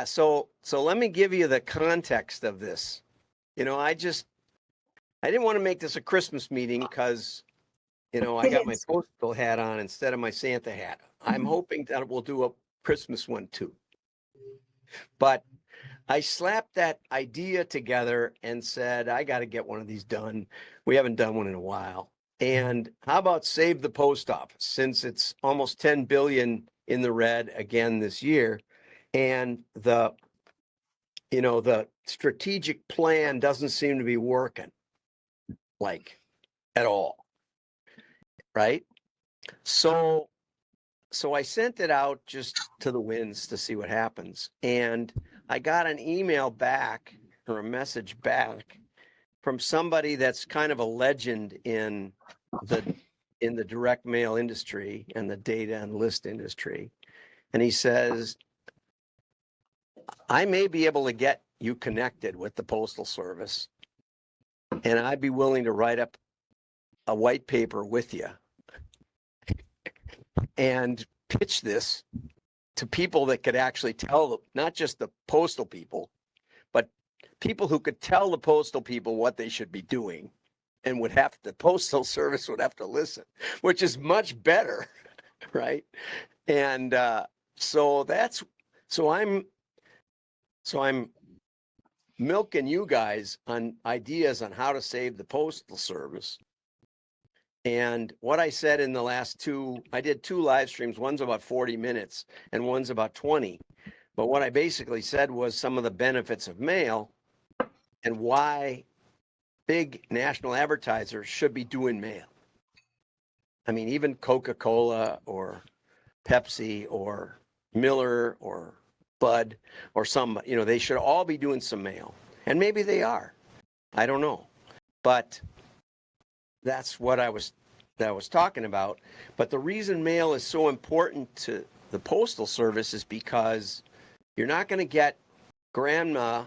So let me give you the context of this. I didn't want to make this a Christmas meeting because, I got my postal hat on instead of my Santa hat. I'm hoping that we'll do a Christmas one too. But I slapped that idea together and said, I got to get one of these done. We haven't done one in a while. And how about save the post office, since it's almost 10 billion in the red again this year, and the strategic plan doesn't seem to be working like at all, right? So I sent it out just to the winds to see what happens, and I got an email back or a message back from somebody that's kind of a legend in the direct mail industry and the data and list industry. And he says, I may be able to get you connected with the Postal Service, and I'd be willing to write up a white paper with you and pitch this to people that could actually tell, not just the postal people, but people who could tell the postal people what they should be doing, and the Postal Service would have to listen, which is much better, right? And so I'm milking you guys on ideas on how to save the Postal Service. And what I said in the last I did 2 live streams. One's about 40 minutes and one's about 20. But what I basically said was some of the benefits of mail and why big national advertisers should be doing mail. I mean, even Coca-Cola or Pepsi or Miller or Bud or some, they should all be doing some mail. And maybe they are. I don't know. But that's what I was talking about. But the reason mail is so important to the Postal Service is because you're not going to get grandma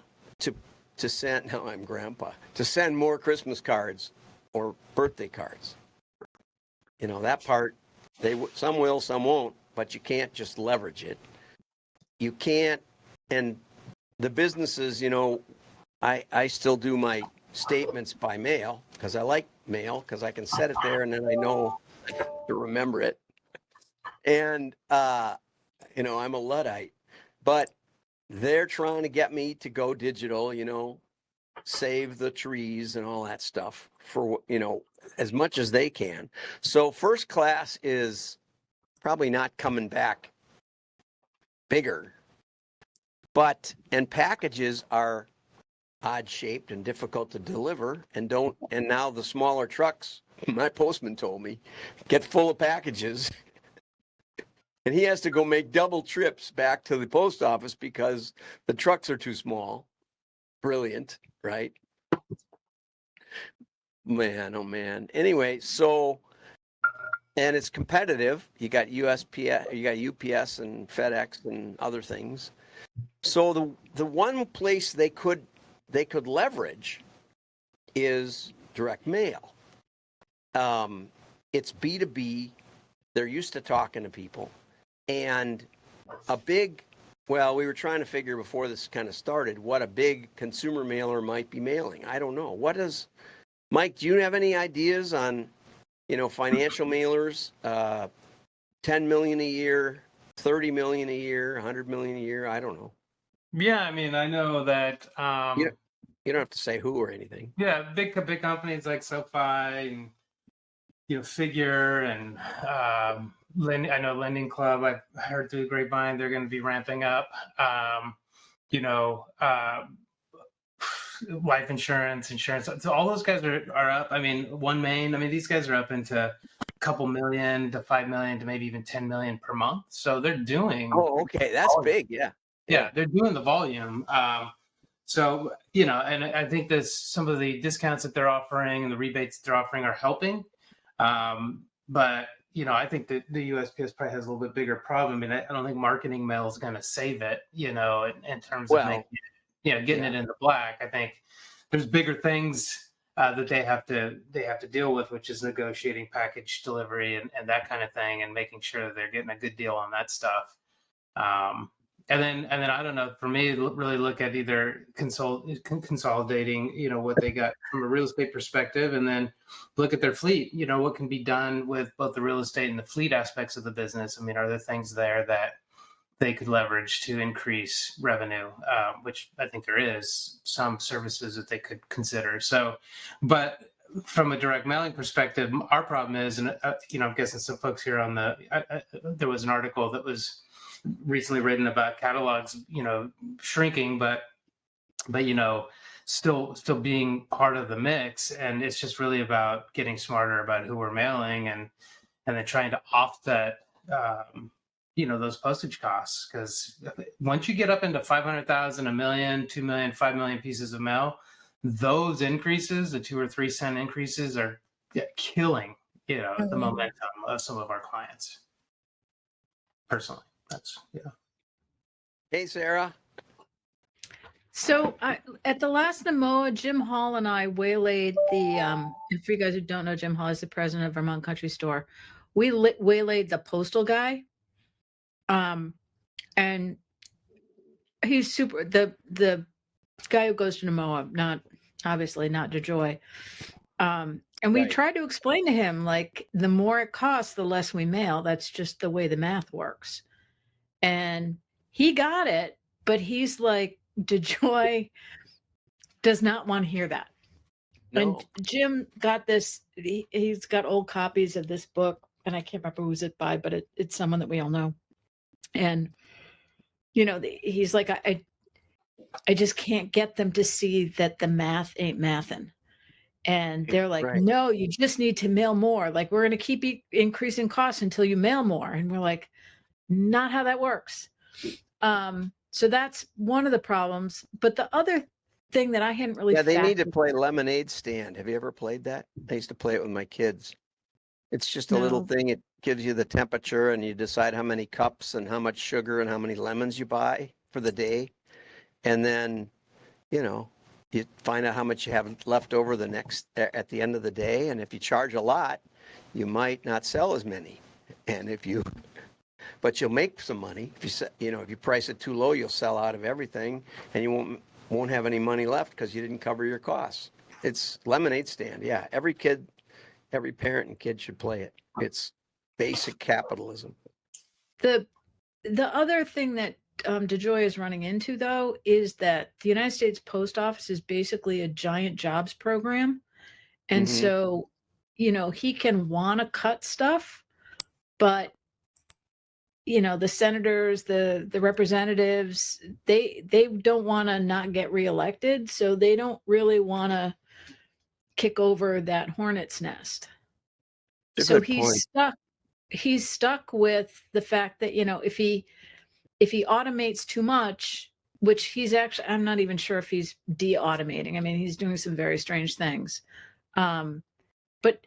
to send, no, I'm grandpa, to send more Christmas cards or birthday cards. That part, some will, some won't, but you can't just leverage it. You can't, and the businesses, I still do my statements by mail because I like mail because I can set it there and then I know to remember it. And, I'm a Luddite, but they're trying to get me to go digital, save the trees and all that stuff for, as much as they can. So first class is probably not coming back bigger, and packages are odd shaped and difficult to deliver and now the smaller trucks, my postman told me, get full of packages and he has to go make double trips back to the post office because the trucks are too small. Brilliant, right? Man, oh man. Anyway, and it's competitive. You got USPS, you got UPS and FedEx and other things. So the one place they could leverage is direct mail. It's B2B. They're used to talking to people. And we were trying to figure before this kind of started what a big consumer mailer might be mailing. I don't know. Mike, do you have any ideas on, financial mailers, 10 million a year, 30 million a year, 100 million a year? I don't know. Yeah, I mean, I know that. You don't have to say who or anything. Yeah, big companies like SoFi and Figure and I know Lending Club. I've heard through the grapevine they're going to be ramping up. Life insurance. So all those guys are up. I mean, OneMain. I mean, these guys are up into a couple million to 5 million to maybe even 10 million per month. So they're doing. Oh, okay, that's big. Yeah, they're doing the volume. So, and I think that some of the discounts that they're offering and the rebates that they're offering are helping. But, I think that the USPS probably has a little bit bigger problem. And I don't think marketing mail is going to save it, in terms of making it, getting it in the black. I think there's bigger things that they have to deal with, which is negotiating package delivery and that kind of thing and making sure that they're getting a good deal on that stuff. then I don't know. For me, really look at either consolidating, what they got from a real estate perspective, and then look at their fleet. What can be done with both the real estate and the fleet aspects of the business. I mean, are there things there that they could leverage to increase revenue? Which I think there is some services that they could consider. So, but from a direct mailing perspective, our problem is, and I'm guessing some folks here on there was an article that was recently written about catalogs, shrinking, but still being part of the mix. And it's just really about getting smarter about who we're mailing, and then trying to offset, those postage costs. Because once you get up into 500,000, a million, 2 million, 5 million pieces of mail, those increases, the 2 or 3 cent increases, are killing, the momentum of some of our clients. Personally, that's Hey, Sarah. So at the last NAMOA, Jim Hall and I waylaid and for you guys who don't know, Jim Hall is the president of Vermont Country Store. We waylaid the postal guy. And he's super, the guy who goes to NAMOA, obviously not DeJoy. And we tried to explain to him, like, the more it costs, the less we mail. That's just the way the math works. And he got it, but he's like, DeJoy does not want to hear that. No. And Jim got this, he's got old copies of this book, and I can't remember who's it by, but it's someone that we all know. And, he's like, I just can't get them to see that the math ain't mathin'. And they're like, no, you just need to mail more. Like, we're going to keep increasing costs until you mail more. And we're like, not how that works. So that's one of the problems. But the other thing that I hadn't really they need to play Lemonade Stand. Have you ever played that? I used to play it with my kids. It's just a little thing. It gives you the temperature, and you decide how many cups and how much sugar and how many lemons you buy for the day. And then, you find out how much you have left over at the end of the day. And if you charge a lot, you might not sell as many. And but you'll make some money. If you price it too low, you'll sell out of everything, and you won't have any money left because you didn't cover your costs. It's Lemonade Stand. Yeah. Every parent and kid should play it. It's basic capitalism. The other thing that DeJoy is running into, though, is that the United States Post Office is basically a giant jobs program. And so, he can want to cut stuff, but, the senators, the representatives, they don't want to not get reelected. So they don't really want to kick over that hornet's nest. So he's stuck with the fact that, if he automates too much, which he's actually, I'm not even sure if he's de-automating. I mean, he's doing some very strange things. But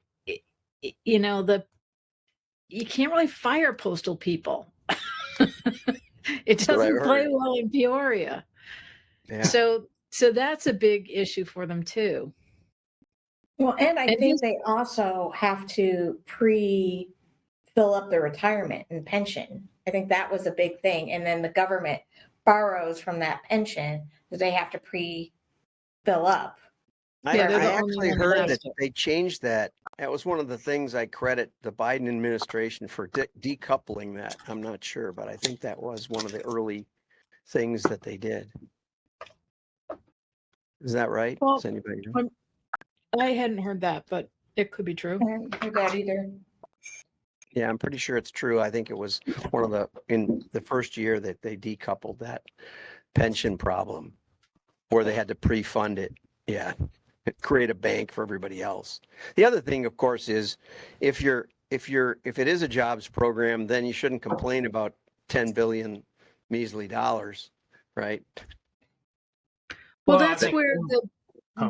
you can't really fire postal people. It doesn't play well in Peoria. Yeah. So that's a big issue for them too. Well, and I think they also have to fill up their retirement and pension. I think that was a big thing. And then the government borrows from that pension that they have to fill up. I actually heard that they changed that. That was one of the things I credit the Biden administration for decoupling that. I'm not sure, but I think that was one of the early things that they did. Is that right? Well, does anybody know? I hadn't heard that, but it could be true. I hadn't heard that either. Yeah, I'm pretty sure it's true. I think it was in the first year that they decoupled that pension problem, or they had to pre-fund it. Yeah, create a bank for everybody else. The other thing, of course, is if it is a jobs program, then you shouldn't complain about 10 billion measly dollars, right? Well, that's where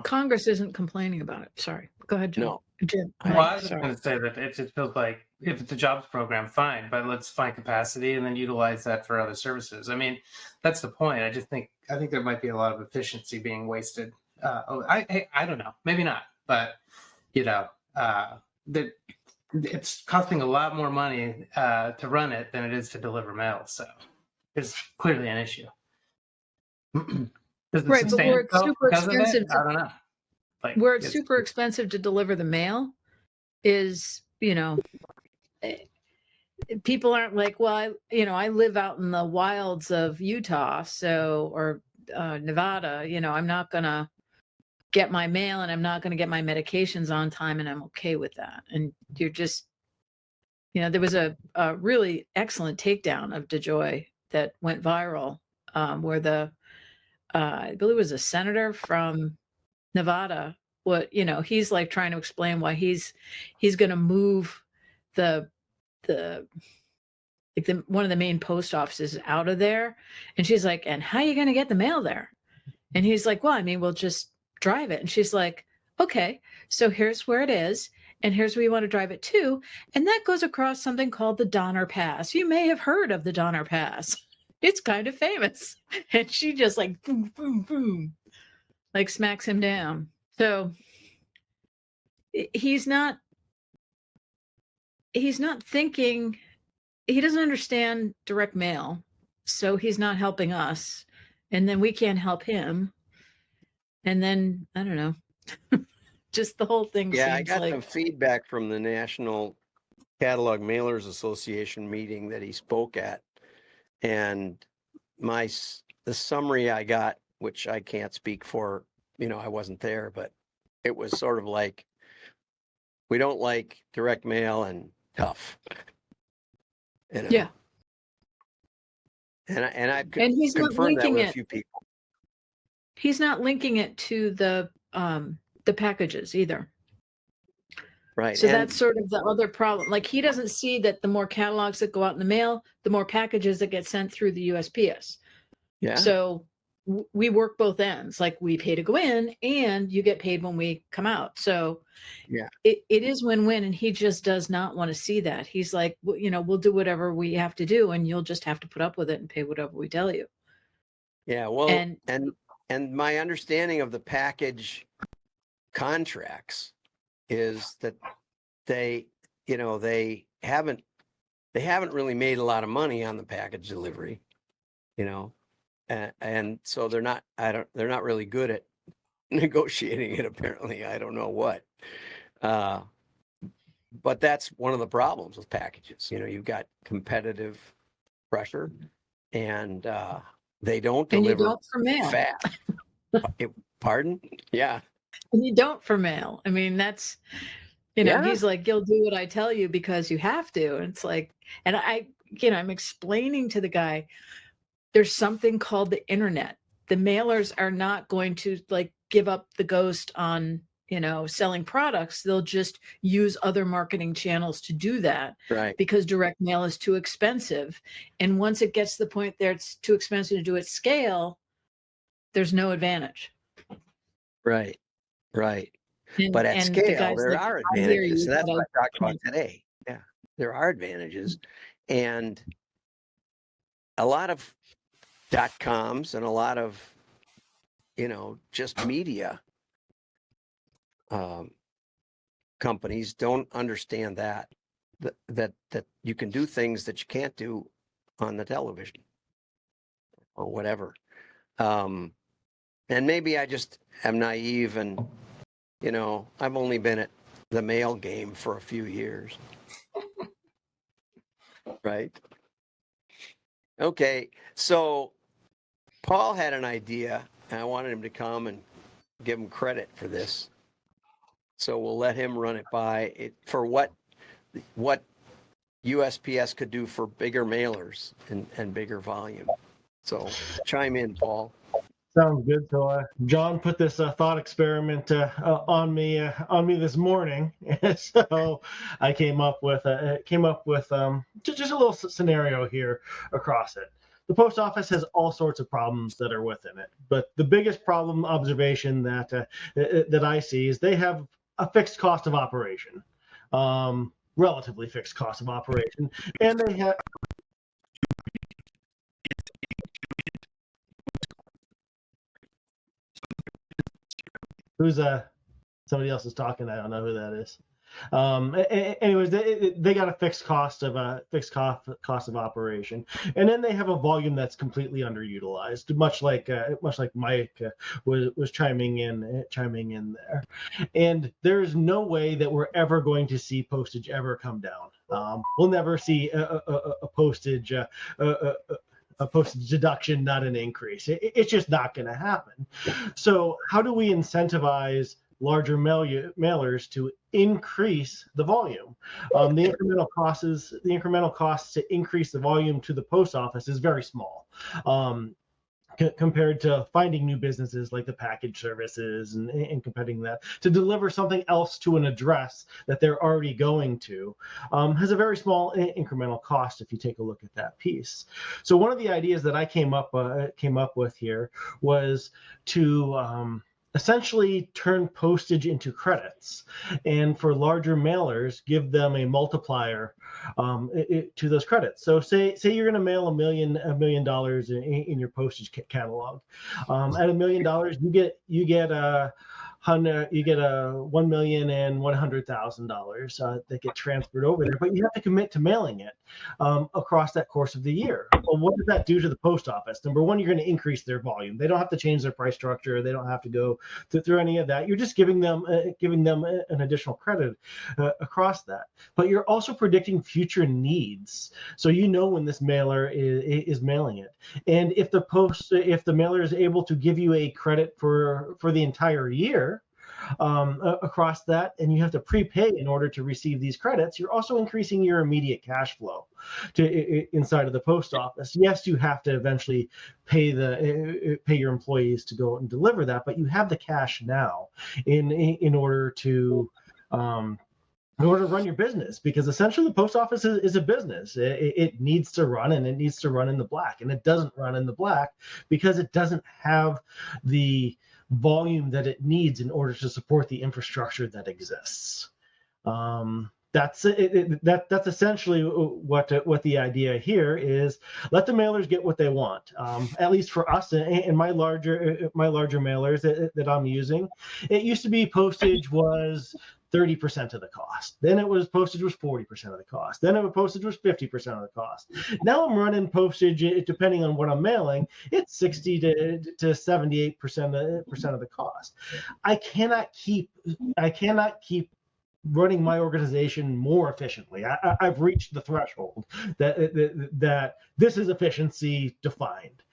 Congress isn't complaining about it. Sorry, go ahead, Jim. No. Jim. Well, I was going to say that it just feels like if it's a jobs program, fine, but let's find capacity and then utilize that for other services. I mean, that's the point. I think there might be a lot of efficiency being wasted. I don't know, maybe not, but it's costing a lot more money to run it than it is to deliver mail. So is clearly an issue. Does it Right, but sustain where it's itself super because of it? expensive I don't know. Like, where it's super expensive to deliver the mail is, people aren't like, well, I live out in the wilds of Utah, or Nevada, I'm not gonna get my mail and I'm not gonna get my medications on time, and I'm okay with that. And you're just, there was a really excellent takedown of DeJoy that went viral, where I believe it was a senator from Nevada. He's like trying to explain why he's going to move the one of the main post offices out of there, and she's like, and how are you going to get the mail there? And he's like, well, I mean, we'll just drive it. And she's like, okay, so here's where it is, and here's where you want to drive it to, and that goes across something called the Donner Pass. You may have heard of the Donner Pass. It's kind of famous. And she just like boom, boom, boom, like smacks him down. So he's not thinking, he doesn't understand direct mail, so he's not helping us, and then we can't help him, and then I don't know. Just the whole thing Yeah, I seems got like some feedback from the National Catalog Mailers Association meeting that he spoke at, and the summary I got, which I can't speak for, I wasn't there, but it was sort of like, we don't like direct mail and tough. Yeah. And I've And he's not confirmed that linking with a it. few people. He's not linking it to the packages either. Right. So and that's sort of the other problem. Like, he doesn't see that the more catalogs that go out in the mail, the more packages that get sent through the USPS. yeah, So we work both ends. Like, we pay to go in and you get paid when we come out. So yeah, it is win-win. And he just does not want to see that. He's like, well, we'll do whatever we have to do, and you'll just have to put up with it and pay whatever we tell you. yeah. Well, And and my understanding of the package contracts is that they haven't really made a lot of money on the package delivery, and so they're not really good at negotiating it, apparently. I don't know what, but that's one of the problems with packages. You've got competitive pressure, and they don't you deliver don't for mail. fast. Pardon? Yeah. And you don't for mail. I mean, that's, Yeah. he's like, you'll do what I tell you because you have to. And it's like, and I'm explaining to the guy, there's something called the internet. The mailers are not going to like give up the ghost on, selling products. They'll just use other marketing channels to do that. Right. Because direct mail is too expensive. And once it gets to the point there, it's too expensive to do at scale, there's no advantage. Right. Right. And, But at the scale, guy's there like, are I hear advantages. you, So that's but what I talked about can't. today. Yeah. There are advantages. And a lot of .coms and a lot of, just media companies don't understand that you can do things that you can't do on the television or whatever. And maybe I just am naive, and I've only been at the mail game for a few years. Right. Okay. So Paul had an idea, and I wanted him to come and give him credit for this. So we'll let him run it by it for what USPS could do for bigger mailers and bigger volume. So chime in, Paul. Sounds good. So John put this thought experiment on me this morning, so I came up with just a little scenario here across it. The post office has all sorts of problems that are within it, but the biggest problem observation that I see is they have a fixed cost of operation, relatively fixed cost of operation, and they have. Who's somebody else is talking? I don't know who that is. Anyways, they got a fixed cost of operation, and then they have a volume that's completely underutilized, much like Mike was chiming in there. And there's no way that we're ever going to see postage ever come down. We'll never see a postage deduction, not an increase. It's just not going to happen. So how do we incentivize larger mailers to increase the volume? The incremental costs to increase the volume to the post office is very small. Compared to finding new businesses like the package services and competing that to deliver something else to an address that they're already going to, has a very small incremental cost if you take a look at that piece. So one of the ideas that I came up with here was to essentially turn postage into credits, and for larger mailers, give them a multiplier to those credits. So say you're going to mail $1 million in your postage catalog. At $1 million, you get a $1,100,000 that get transferred over there, but you have to commit to mailing it across that course of the year. Well, what does that do to the post office? Number one, you're going to increase their volume. They don't have to change their price structure. They don't have to go through any of that. You're just giving them an additional credit across that. But you're also predicting future needs, so you know when this mailer is mailing it. And if the mailer is able to give you a credit for the entire year across that, and you have to prepay in order to receive these credits, you're also increasing your immediate cash flow inside of the post office. Yes, you have to eventually pay your employees to go out and deliver that, but you have the cash now in order to run your business, because essentially the post office is a business. It needs to run, and it needs to run in the black, and it doesn't run in the black because it doesn't have the volume that it needs in order to support the infrastructure that exists. That's essentially what the idea here is. Let the mailers get what they want. At least for us and my larger mailers that I'm using, it used to be postage was 30% of the cost. Then postage was 40% of the cost. Then postage was 50% of the cost. Now I'm running postage, depending on what I'm mailing, it's 60 to 78% of the cost. I cannot keep running my organization more efficiently. I've reached the threshold that this is efficiency defined.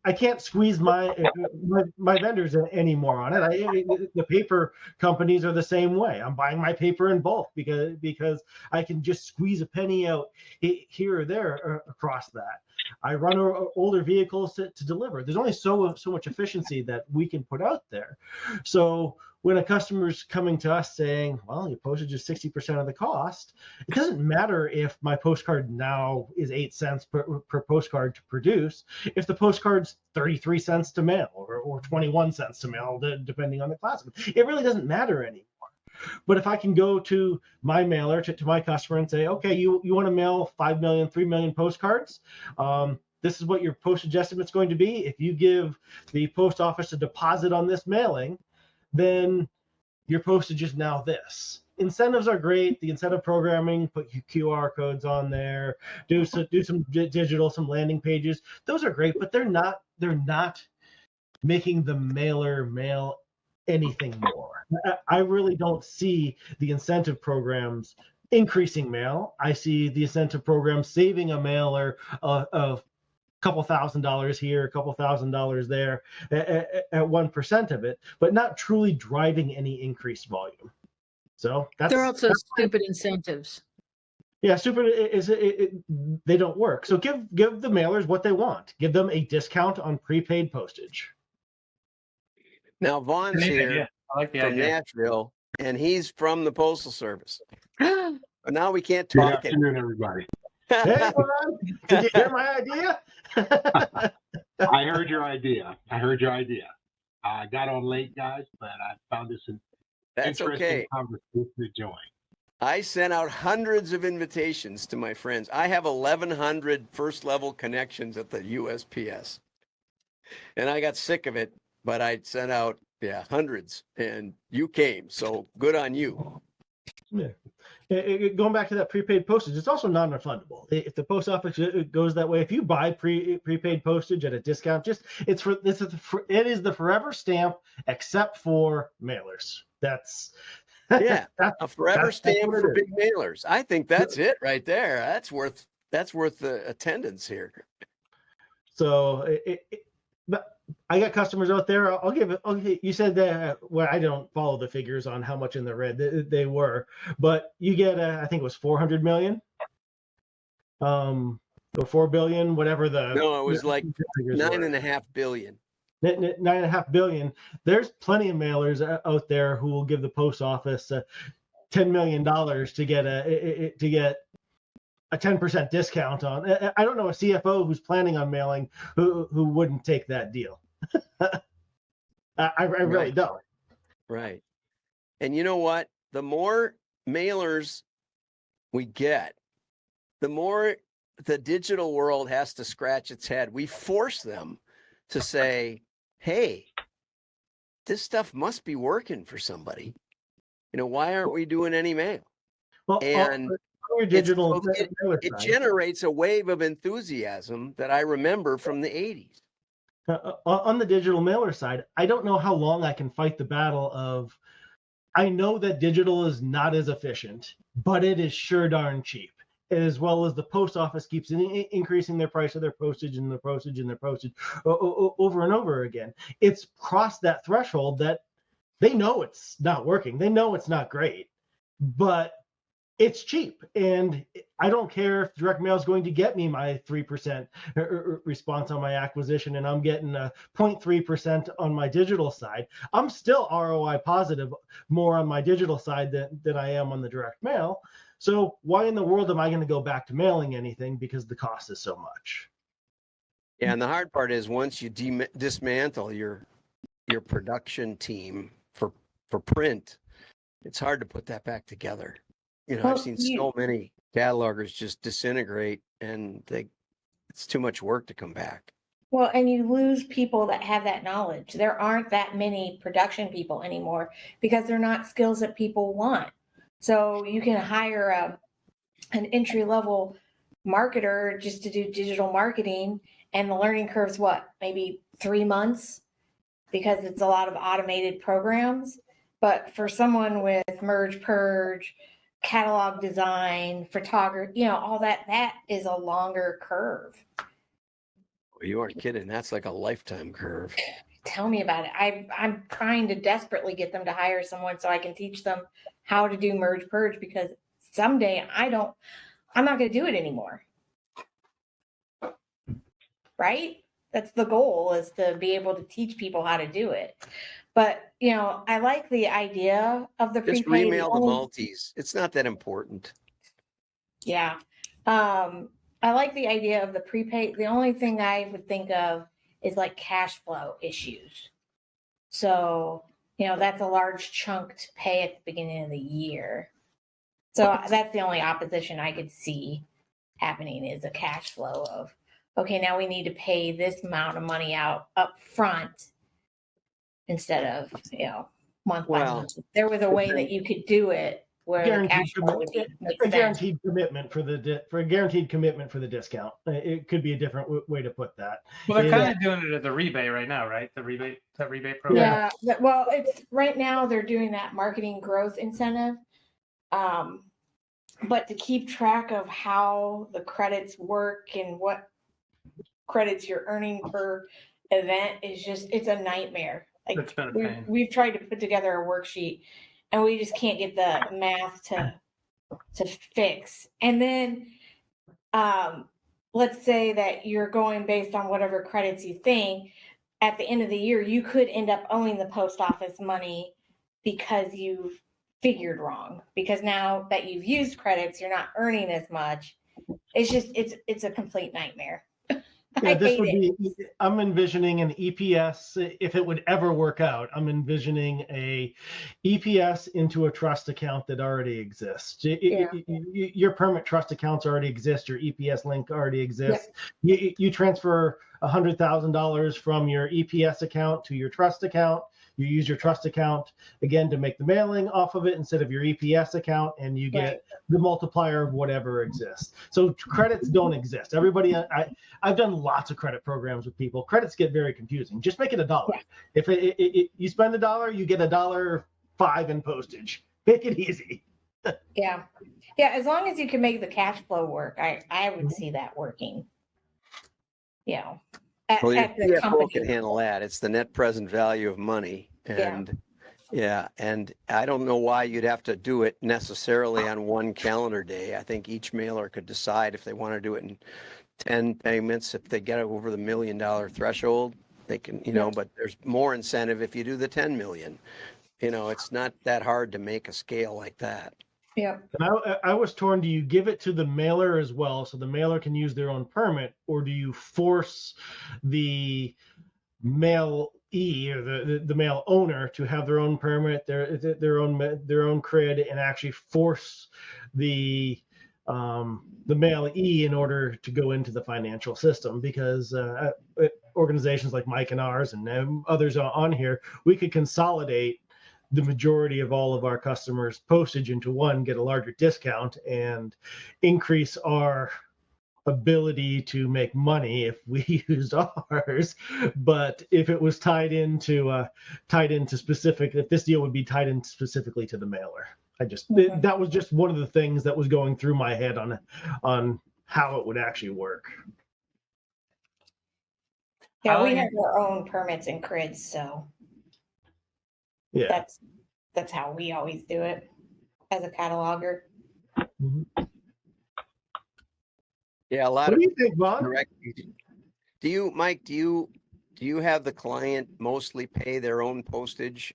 I can't squeeze my vendors anymore on it. The paper companies are the same way. I'm buying my paper in bulk because I can just squeeze a penny out here or there across that. I run older vehicles to deliver. There's only so much efficiency that we can put out there. So when a customer's coming to us saying, well, your postage is 60% of the cost, it doesn't matter if my postcard now is 8 cents per postcard to produce, if the postcard's 33 cents to mail or 21 cents to mail, depending on the class. It really doesn't matter anymore. But if I can go to my mailer, to my customer and say, okay, you want to mail 5 million, 3 million postcards, this is what your postage estimate's going to be. If you give the post office a deposit on this mailing, then your postage is now this. Incentives are great. The incentive programming, put QR codes on there, do some digital, some landing pages. Those are great, but they're not making the mailer mail anything more. I really don't see the incentive programs increasing mail. I see the incentive program saving a mailer of couple $1,000s here, a couple $1,000s there at 1% of it, but not truly driving any increased volume. So they're also stupid incentives. Yeah, they don't work. So give the mailers what they want. Give them a discount on prepaid postage. Now Vaughn's here from Nashville, and he's from the Postal Service. Oh, But now we can't Good talk. afternoon, everybody. Hey, Ron, did you hear my idea? I heard your idea. I got on late, guys, but I found this an That's interesting okay. conversation to join. I sent out hundreds of invitations to my friends. I have 1,100 first level connections at the USPS. And I got sick of it, but I sent out Yeah, hundreds, and you came, so good on you. Yeah. Going back to that prepaid postage, it's also non-refundable. If the post office goes that way, if you buy prepaid postage at a discount, it is the forever stamp, except for mailers. That's Yeah, a forever stamp what it for is. big mailers. I think that's it right there. That's worth the attendance here. So, but I got customers out there. I'll give it. Okay, you said that. Well, I don't follow the figures on how much in the red they were, but you get. I think it was 400 million, or 4 billion, whatever the. No, it was like figures were. $9.5 billion. 9.5 billion. There's plenty of mailers out there who will give the post office $10 million to get a 10% discount on. I don't know a CFO who's planning on mailing who wouldn't take that deal. I really don't. Right. And you know what? The more mailers we get, the more the digital world has to scratch its head. We force them to say, hey, this stuff must be working for somebody. Why aren't we doing any mail? Well, And digital, it generates a wave of enthusiasm that I remember from the 80s. On the digital mailer side, I don't know how long I can fight the battle of, I know that digital is not as efficient, but it is sure darn cheap, as well as the post office keeps increasing their price of their postage and their postage and their postage over and over again. It's crossed that threshold that they know it's not working. They know it's not great, but it's cheap. And I don't care if direct mail is going to get me my 3% response on my acquisition and I'm getting a 0.3% on my digital side. I'm still ROI positive more on my digital side than I am on the direct mail. So why in the world am I going to go back to mailing anything because the cost is so much? Yeah, and the hard part is once you dismantle your production team for print, it's hard to put that back together. I've seen so many catalogers just disintegrate, and it's too much work to come back. Well, and you lose people that have that knowledge. There aren't that many production people anymore because they're not skills that people want. So you can hire an entry-level marketer just to do digital marketing, and the learning curve's what, maybe 3 months, because it's a lot of automated programs. But for someone with merge, purge, catalog design, photography, all that is a longer curve. Well, you aren't kidding. That's like a lifetime curve. Tell me about it. I'm trying to desperately get them to hire someone so I can teach them how to do merge purge, because someday I'm not going to do it anymore. Right? That's the goal, is to be able to teach people how to do it. But, I like the idea of the just prepaid. remail the multis. It's not that important. Yeah. I like the idea of the prepaid. The only thing I would think of is like cash flow issues. So, that's a large chunk to pay at the beginning of the year. So that's the only opposition I could see happening, is a cash flow of, okay, now we need to pay this amount of money out up front instead of, month by month. If there was a way that you could do it where the cash flow would make sense. Guaranteed commitment for a guaranteed commitment for the discount. It could be a different way to put that. Well, they're kind of doing it at the rebate right now, right? That rebate program. Yeah. Well, it's right now they're doing that marketing growth incentive. But to keep track of how the credits work and what credits you're earning per event it's a nightmare. Like, It's been a pain. We've tried to put together a worksheet and we just can't get the math to fix. And then let's say that you're going based on whatever credits you think. At the end of the year, you could end up owing the post office money because you've figured wrong, because now that you've used credits, you're not earning as much. It's a complete nightmare. I'm envisioning an EPS, if it would ever work out, I'm envisioning a EPS into a trust account that already exists. Your permit trust accounts already exist, your EPS link already exists. You transfer $100,000 from your EPS account to your trust account. You use your trust account again to make the mailing off of it instead of your EPS account, and you get the multiplier of whatever exists. So credits don't exist. Everybody, I've done lots of credit programs with people. Credits get very confusing. Just make it $1. Yeah. If you spend $1, you get $1.05 in postage. Make it easy. Yeah. As long as you can make the cash flow work, I would see that working. At Well, your the CFO company. can handle that. It's the net present value of money. And and I don't know why you'd have to do it necessarily on one calendar day. I think each mailer could decide if they want to do it in 10 payments. If they get over the $1 million threshold, they can, but there's more incentive if you do the 10 million. It's not that hard to make a scale like that. Yeah. And I was torn. Do you give it to the mailer as well, so the mailer can use their own permit, or do you force the mailee or the mail owner to have their own permit, their own cred, and actually force the mailee in order to go into the financial system? Because organizations like Mike and ours and others on here, we could consolidate the majority of all of our customers' postage into one, get a larger discount, and increase our ability to make money if we used ours. But if it was tied into specific, if this deal would be tied in specifically to the mailer, that was just one of the things that was going through my head on how it would actually work. Yeah, we have our own permits and crids, so yeah, that's how we always do it as a cataloger. Mm-hmm. Yeah, a lot what of do you think, Vaughn? direct. Do you, Mike? Do you have the client mostly pay their own postage?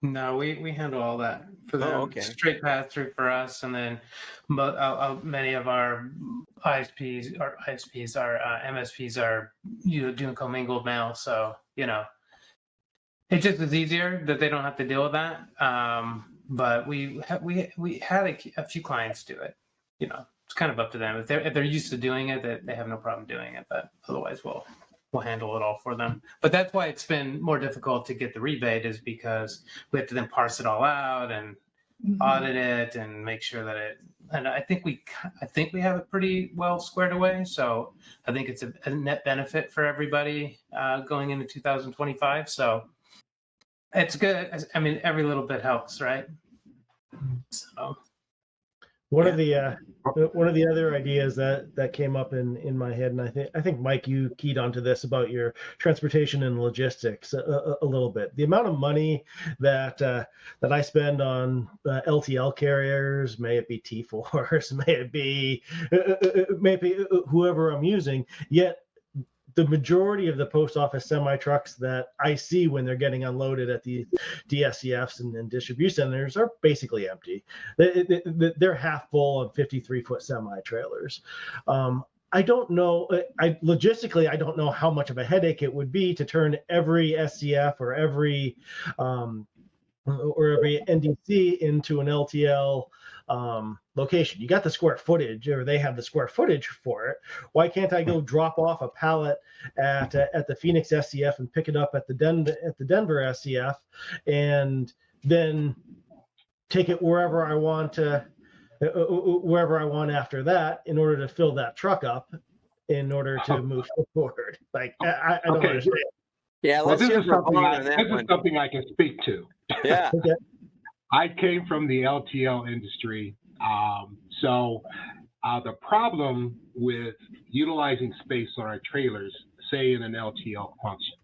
No, we handle all that for them. Okay. Straight pass through for us, and then many of our ISPs, our MSPs are doing commingled mail. So it just is easier that they don't have to deal with that. But we had a few clients do it. It's kind of up to them. If they're used to doing it, they have no problem doing it. But otherwise, we'll handle it all for them. But that's why it's been more difficult to get the rebate, is because we have to then parse it all out and audit it and make sure that it. And I think we have it pretty well squared away. So I think it's a net benefit for everybody going into 2025. So it's good. I mean, every little bit helps, right? So. One of the other ideas that came up in my head, and I think Mike, you keyed onto this about your transportation and logistics a little bit. The amount of money that I spend on LTL carriers, may it be T4s, may it be whoever I'm using, yet the majority of the post office semi trucks that I see when they're getting unloaded at the DSCFs and distribution centers are basically empty. They're half full of 53-foot semi trailers. I don't know. Logistically, I don't know how much of a headache it would be to turn every SCF or every NDC into an LTL location. You got the square footage, or they have the square footage for it. Why can't I go drop off a pallet at the Phoenix SCF and pick it up at the Denver SCF, and then take it wherever I want after that, in order to fill that truck up, in order to move forward? Like I don't understand. Yeah, Well, let's hear from Vaughn on that this one. is something I can speak to. Yeah. Okay. I came from the LTL industry. So the problem with utilizing space on our trailers, say in an LTL function,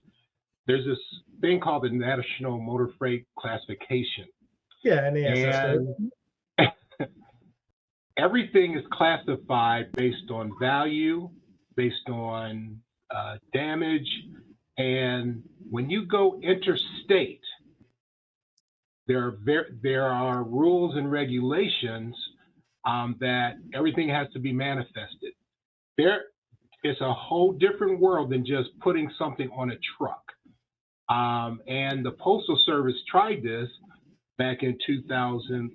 there's this thing called the National Motor Freight Classification. Yeah, and everything is classified based on value, based on damage. And when you go interstate, there are rules and regulations that everything has to be manifested. It's a whole different world than just putting something on a truck. And the Postal Service tried this back in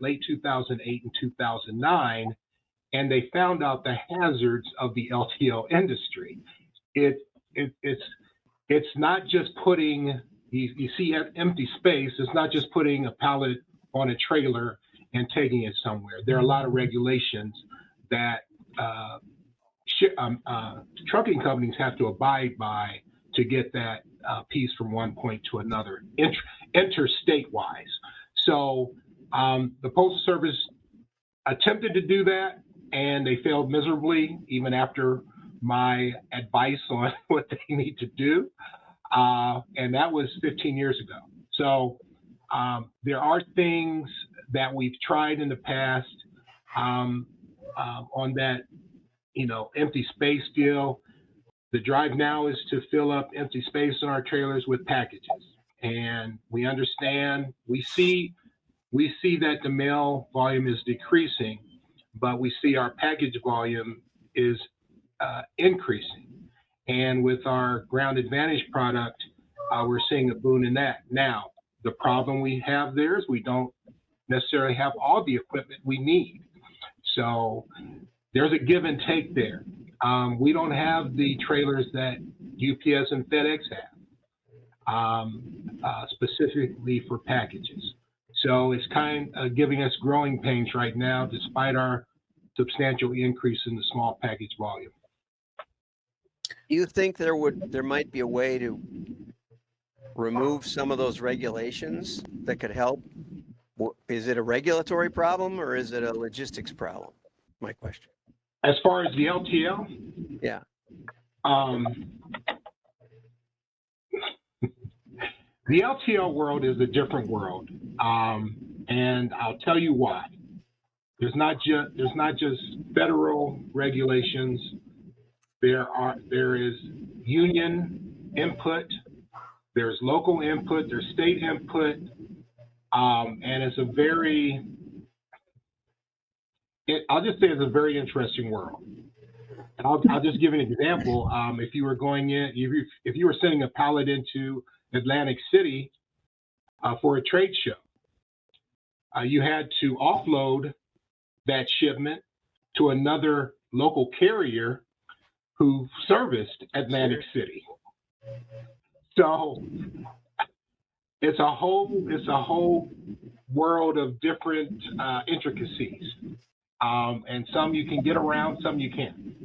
late 2008 and 2009, and they found out the hazards of the LTL industry. It it's not just putting, you see empty space, it's not just putting a pallet on a trailer and taking it somewhere. There are a lot of regulations that trucking companies have to abide by to get that piece from one point to another, interstate-wise. So the Postal Service attempted to do that, and they failed miserably, even after my advice on what they need to do. And that was 15 years ago. So there are things that we've tried in the past on that, empty space deal. The drive now is to fill up empty space on our trailers with packages. And we understand, we see that the mail volume is decreasing, but we see our package volume is increasing. And with our Ground Advantage product, we're seeing a boon in that. Now, the problem we have there is we don't necessarily have all the equipment we need. So there's a give and take there. We don't have the trailers that UPS and FedEx have, specifically for packages. So it's kind of giving us growing pains right now, despite our substantial increase in the small package volume. Do you think there might be a way to remove some of those regulations that could help? Is it a regulatory problem or is it a logistics problem? My question. As far as the LTL? Yeah. The LTL world is a different world, and I'll tell you why. There's not just federal regulations. There is union input, there's local input, there's state input, and it's I'll just say it's a very interesting world. And I'll just give an example. If you were if you were sending a pallet into Atlantic City for a trade show, you had to offload that shipment to another local carrier who serviced Atlantic City. So it's a whole world of different intricacies. And some you can get around, some you can't.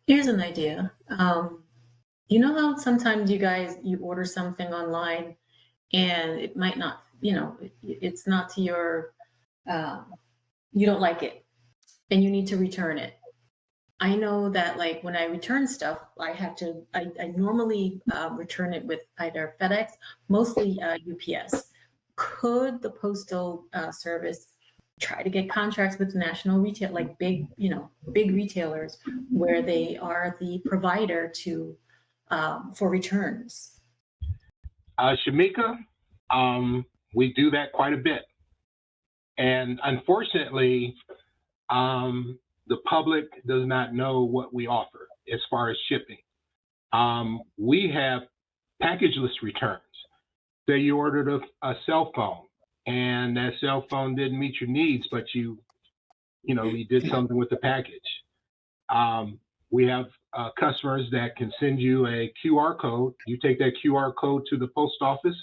Here's an idea. You know how sometimes you order something online and it might not, it's not to your, you don't like it and you need to return it. I know that like when I return stuff, I normally return it with either FedEx, mostly UPS. Could the Postal Service try to get contracts with national retail, like big retailers where they are the provider to for returns? Shamika, we do that quite a bit. And unfortunately, the public does not know what we offer as far as shipping. We have packageless returns. Say you ordered a cell phone and that cell phone didn't meet your needs, but you did something with the package. We have customers that can send you a QR code. You take that QR code to the post office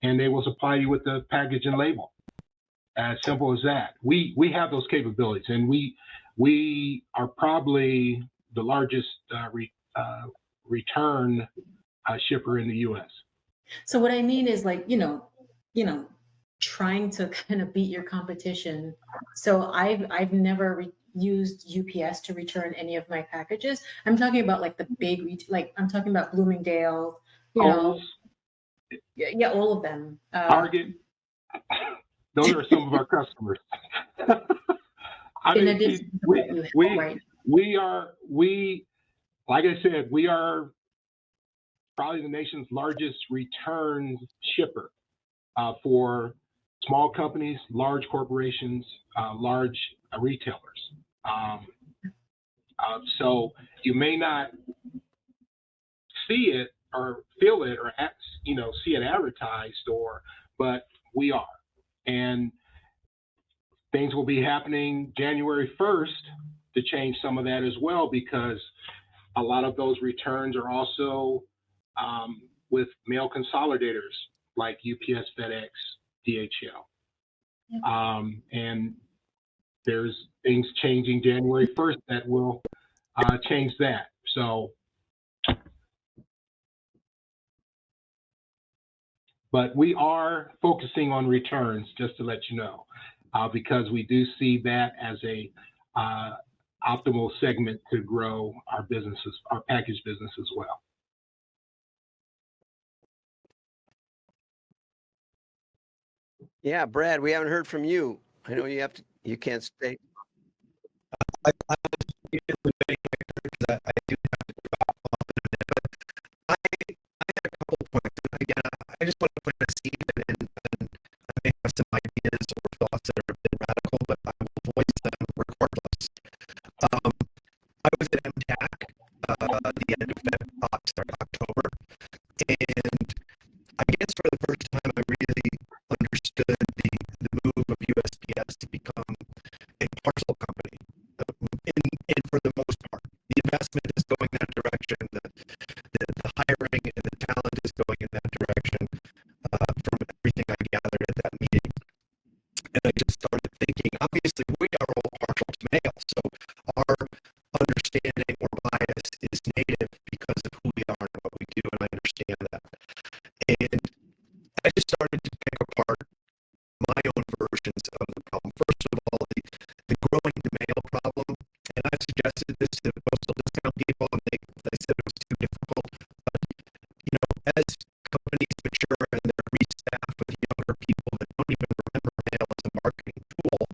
and they will supply you with the package and label. As simple as that. We have those capabilities, and we are probably the largest return shipper in the U.S. So what I mean is like, trying to kind of beat your competition. So I've never used UPS to return any of my packages. I'm talking about like the big, I'm talking about Bloomingdale, Kohl's, yeah, all of them. Target. Those are some of our customers. In addition to what you have, right? Like I said, we are probably the nation's largest return shipper for small companies, large corporations, large retailers. So you may not see it or feel it or see it advertised, but we are. And things will be happening January 1st to change some of that as well, because a lot of those returns are also with mail consolidators like UPS, FedEx, DHL. And there's things changing January 1st that will change that. So, but we are focusing on returns, just to let you know, because we do see that as a optimal segment to grow our businesses, our package business as well. Yeah, Brad, we haven't heard from you. I know you can't stay. I was immediately waiting because I do have to go off on it, but I had a couple of points. And again, I just want to put a seed and I may have some ideas or thoughts that are a bit radical, but I will voice them regardless. I was at MTAC the end of October, and I guess for the first time I really understood the move of USPS to become a parcel company. And for the most part, the investment is going that direction. The hiring and the talent is going in that direction. From everything I gathered at that meeting, and I just started thinking. Obviously, we are all partial to mail, so our understanding or bias is native because of who we are and what we do, and I understand that. And I just started to pick apart my own versions of the problem. First of all, the growing the mail problem, and I've suggested this to postal discount people, and they said it was too difficult. But as companies mature and they're restaffed with younger people that don't even remember mail as a marketing tool,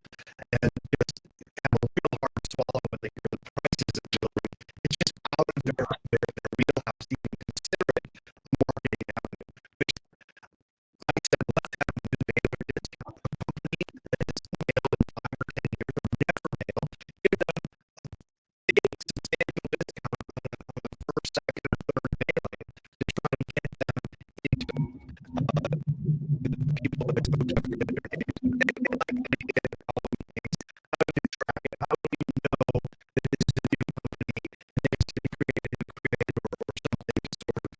and just have a real hard swallow when they hear the prices of delivery, it's just out of their wheelhouse to even consider it a marketing avenue. Which I said, let's have a new mailer discount. A company that has mailed in 5 or 10 years or never mailed, give them a big substantial discount on the first, second, or third mailing to try and get them into the people that spoke to their names. They like the idea of all these things. How do you track it? How do you know that this is a new company and it's been created or something to sort of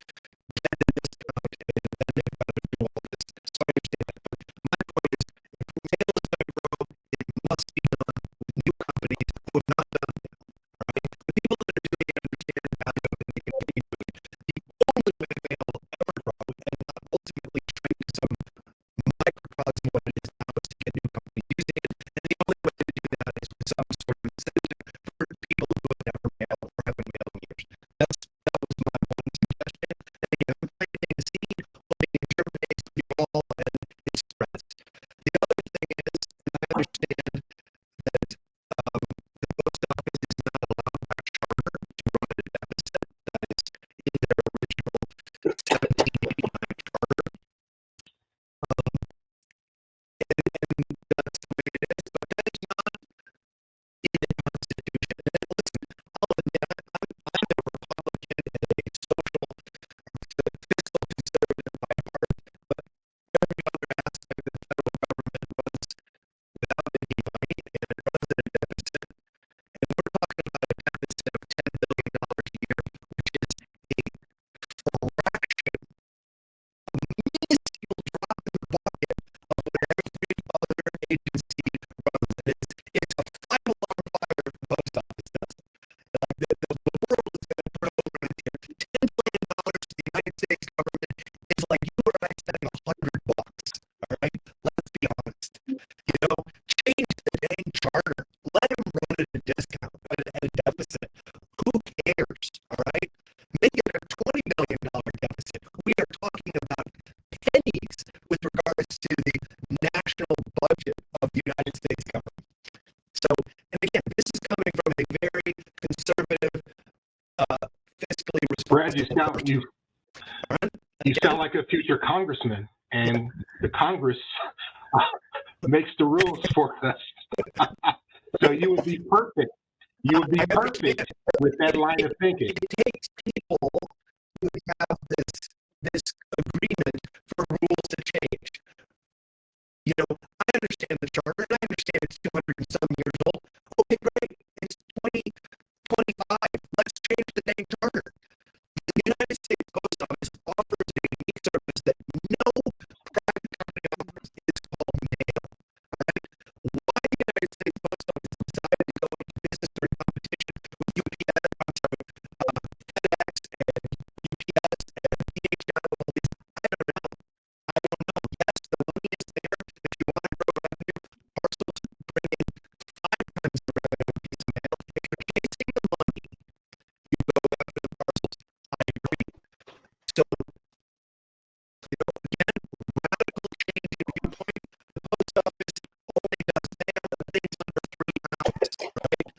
get the discount and then they've got to do all this. So I understand that. But my point is, if mail is going to grow, it must be done with new companies who have not done it. Right? The people that are doing it understand the value of it and they continue doing it. The only way mail will ever grow and not ultimately shrink to some microcosm of what it is now is to get new companies using it. And the only way to do that is with some sort of incentive for people who have never mailed or haven't mailed in years. That was my one suggestion. And again, I'm planting a seed, hoping it germinates with you all and it spreads. The other thing is, and I understand that the post office is not allowed by charter to run at a deficit. That is in their original 1789 charter. And that's the way it is, but that is not in the Constitution. And listen, I'll admit, I'm a Republican and a social, fiscal conservative by heart, but every other aspect of the federal government runs without any money, and it runs at a deficit. And we're talking about a deficit of $10 billion a year, which is a fraction, a minuscule drop in the bucket of what every other agency runs. And it's a five-alarm fire if the post office does. Like the world is going to put over on here. $10 billion to the United States government is like you or I spending $100. All right, let's be honest. Change the dang charter. Let them run at a discount, at a deficit. Who cares? All right, make it a $20 million deficit. We are talking about pennies with regards to the national budget of the United States government. So, and again, this is coming from a very conservative, fiscally Brad, responsible you sound like a future congressman, and the Congress makes the rules for us. So you would be perfect. You would be perfect with that line of thinking. It takes people who have this agreement for rules to change. I understand the charter, and I understand it's 200 and some years old. Okay, great. It's 20 thanked harder. The United States Post Office offers a unique service that no private company offers. It's called mail. All right? Why the United States Post Office decided to go into business or competition with UPS, FedEx, and UPS, and DHL, all these, I don't know. I don't know. Yes, the money is there. If you want to grow revenue, parcels bring in 5 times the revenue of a piece of mail. If you're chasing the money, you go after the parcels. I agree. So, again, radical change in viewpoint. The post office only does mail and things under 3 hours, right?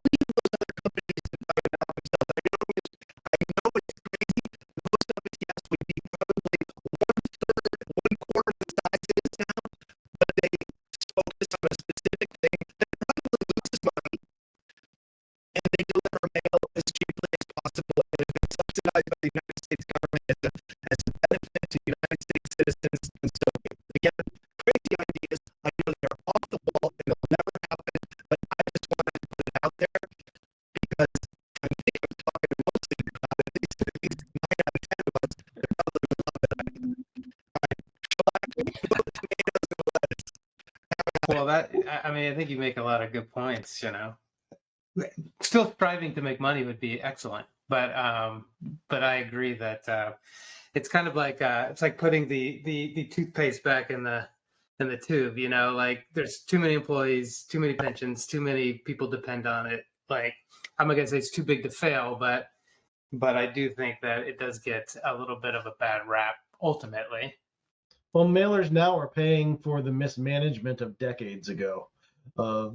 Leave those other companies to find it out themselves. I know it's crazy. The post office, yes, would be probably 1/3, 1/4 the size it is now, but they focus on a specific thing that probably loses money, and they deliver mail as cheaply as possible. And if it's subsidized by the United States government as a benefit to United States citizens, and so again, crazy ideas. I know they're off the wall and they'll never happen, but I just wanted to put it out there because I think I'm talking mostly about it. At least 9 out of 10 of us, they probably would love that idea. All right, tomatoes and lettuce. Well, I mean, I think you make a lot of good points, you know. Still striving to make money would be excellent, but I agree that it's kind of like it's like putting the toothpaste back in the tube, you know, like there's too many employees, too many pensions, too many people depend on it. Like, I'm not gonna say it's too big to fail, but I do think that it does get a little bit of a bad rap ultimately. Well, mailers now are paying for the mismanagement of decades ago of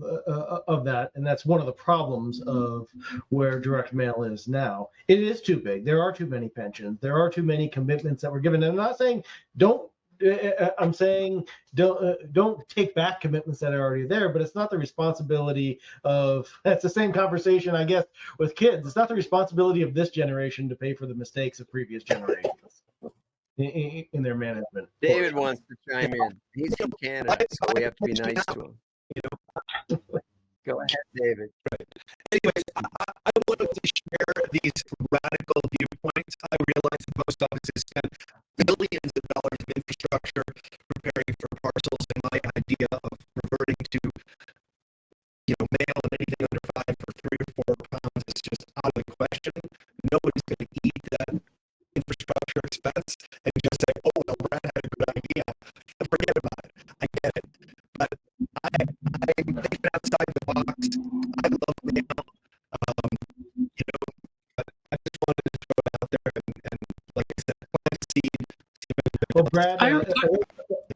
that, and that's one of the problems of where direct mail is now. It is too big. There are too many pensions. There are too many commitments that were given. And I'm not saying don't. I'm saying don't take back commitments that are already there, but it's not the responsibility of. That's the same conversation, I guess, with kids. It's not the responsibility of this generation to pay for the mistakes of previous generations in their management. David wants to chime in. He's from Canada, so we have to be nice to him. You know, Go ahead, David. anyways, I wanted to share these radical viewpoints. I realize the post office has spent billions of dollars of infrastructure preparing for parcels, and my idea of reverting to, mail and anything under 5 for 3 or 4 pounds is just out of the question. Nobody's going to eat that infrastructure expense and just say, "Oh, well, Brad had a good idea." Forget about it. I get it, but I'm thinking outside the box. I love mail, but I just wanted to throw it out there and like I said, plant a seed. Well, Brad,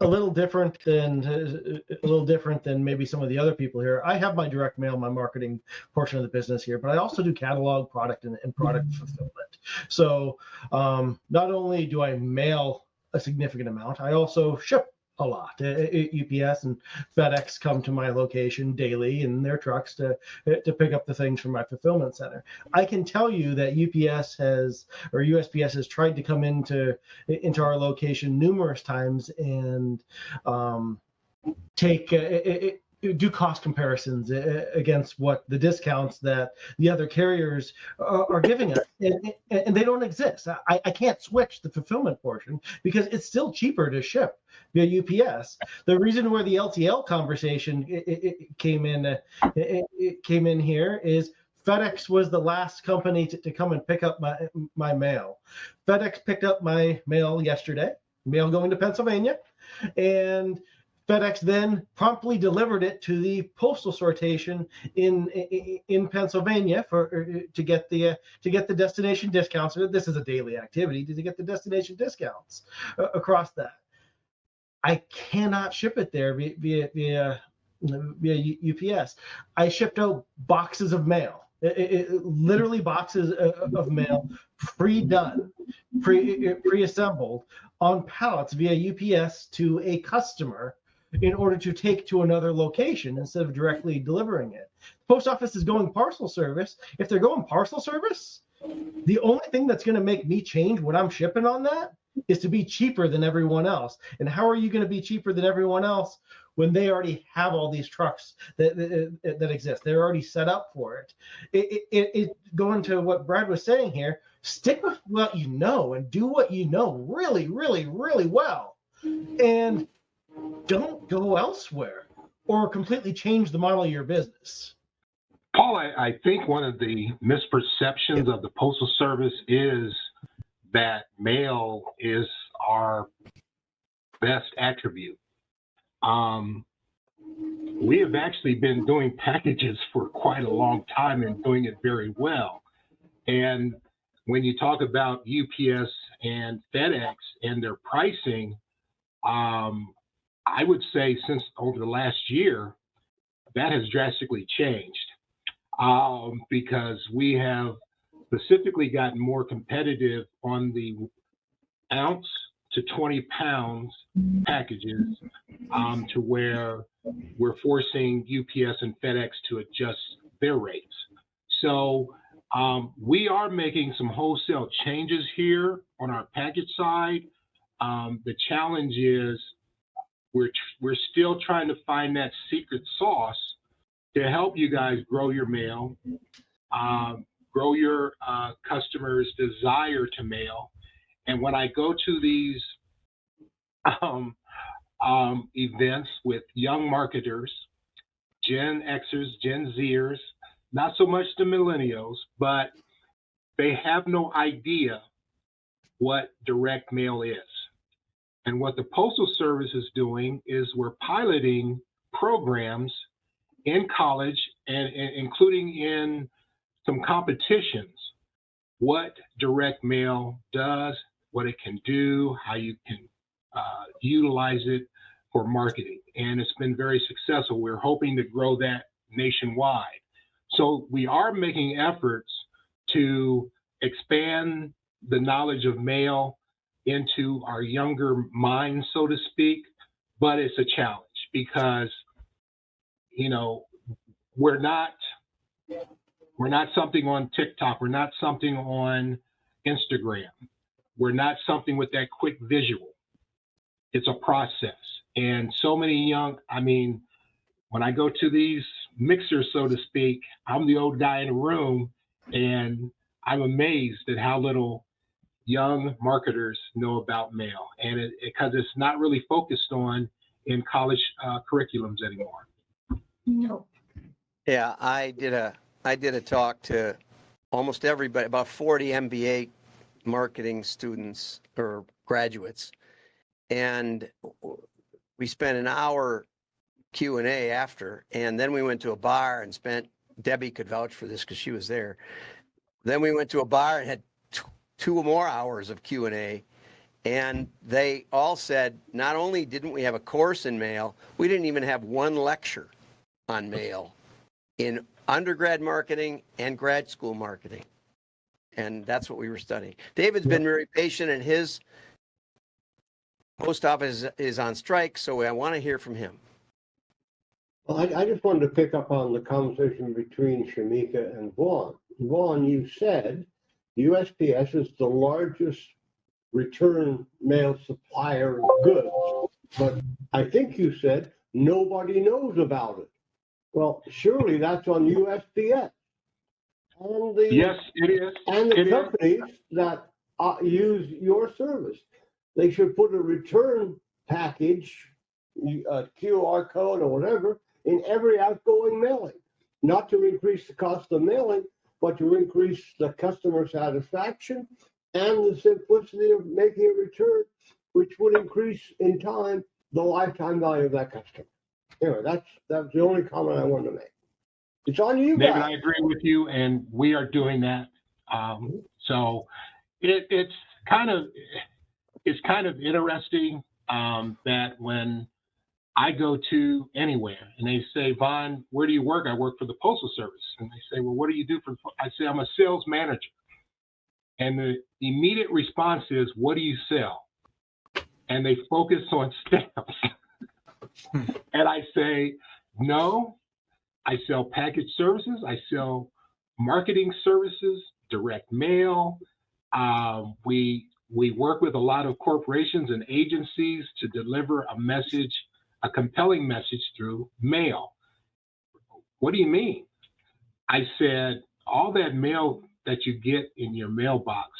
a little different than maybe some of the other people here. I have my direct mail, my marketing portion of the business here, but I also do catalog, product, and product fulfillment. So not only do I mail a significant amount, I also ship a lot. UPS and FedEx come to my location daily in their trucks to pick up the things from my fulfillment center. I can tell you that USPS has tried to come into our location numerous times and do cost comparisons against what the discounts that the other carriers are giving us, and they don't exist. I can't switch the fulfillment portion because it's still cheaper to ship via UPS. The reason where the LTL conversation came in here is FedEx was the last company to come and pick up my mail. FedEx picked up my mail yesterday, mail going to Pennsylvania, and FedEx then promptly delivered it to the postal sortation in Pennsylvania to get the destination discounts. This is a daily activity to get the destination discounts across that. I cannot ship it there via UPS. I shipped out boxes of mail, literally boxes of mail, pre-done, pre-assembled on pallets via UPS to a customer in order to take to another location instead of directly delivering it. The post office is going parcel service. If they're going parcel service, the only thing that's going to make me change what I'm shipping on that is to be cheaper than everyone else. And how are you going to be cheaper than everyone else when they already have all these trucks that exist? They're already set up for it. It going to what Brad was saying here, stick with what you know and do what you know really, really, really well. And don't go elsewhere or completely change the model of your business. Paul, I think one of the misperceptions of the Postal Service is that mail is our best attribute. We have actually been doing packages for quite a long time and doing it very well. And when you talk about UPS and FedEx and their pricing, I would say since over the last year, that has drastically changed. Because we have specifically gotten more competitive on the ounce to 20 pounds packages, to where we're forcing UPS and FedEx to adjust their rates. So we are making some wholesale changes here on our package side. The challenge is we're still trying to find that secret sauce to help you guys grow your mail, grow your customers' desire to mail. And when I go to these events with young marketers, Gen Xers, Gen Zers, not so much the millennials, but they have no idea what direct mail is. And what the Postal Service is doing is we're piloting programs in college and including in some competitions, what direct mail does, what it can do, how you can utilize it for marketing. And it's been very successful. We're hoping to grow that nationwide. So we are making efforts to expand the knowledge of mail into our younger minds, so to speak, but it's a challenge because we're not something on TikTok. We're not something on Instagram. We're not something with that quick visual. It's a process. And so many when I go to these mixers, so to speak, I'm the old guy in the room, and I'm amazed at how little young marketers know about mail, and because it's not really focused on in college curriculums anymore. No. Yeah, I did a talk to almost everybody, about 40 MBA marketing students or graduates, and we spent an hour Q&A after, and then we went to a bar and spent, Debbie could vouch for this because she was there. Then we went to a bar and had 2 more hours of Q&A, and they all said, not only didn't we have a course in mail, we didn't even have one lecture on mail in undergrad marketing and grad school marketing. And that's what we were studying. David's been very patient, and his post office is on strike, so I want to hear from him. Well, I just wanted to pick up on the conversation between Shamika and Vaughn. Vaughn, you said USPS is the largest return mail supplier of goods, but I think you said nobody knows about it. Well, surely that's on USPS. And Yes, it is. And the companies that use your service. They should put a return package, a QR code or whatever, in every outgoing mailing, not to increase the cost of mailing, but to increase the customer satisfaction and the simplicity of making a return, which would increase in time the lifetime value of that customer. Anyway, that's the only comment I wanted to make. It's on you, David, guys. I agree with you, and we are doing that. So it's kind of interesting that when I go to anywhere and they say, Vaughn, where do you work? I work for the Postal Service. And they say, well, what do you do I say, I'm a sales manager. And the immediate response is, what do you sell? And they focus on stamps. And I say, no, I sell package services. I sell marketing services, direct mail. We We work with a lot of corporations and agencies to deliver a message, a compelling message through mail. What do you mean? I said, all that mail that you get in your mailbox,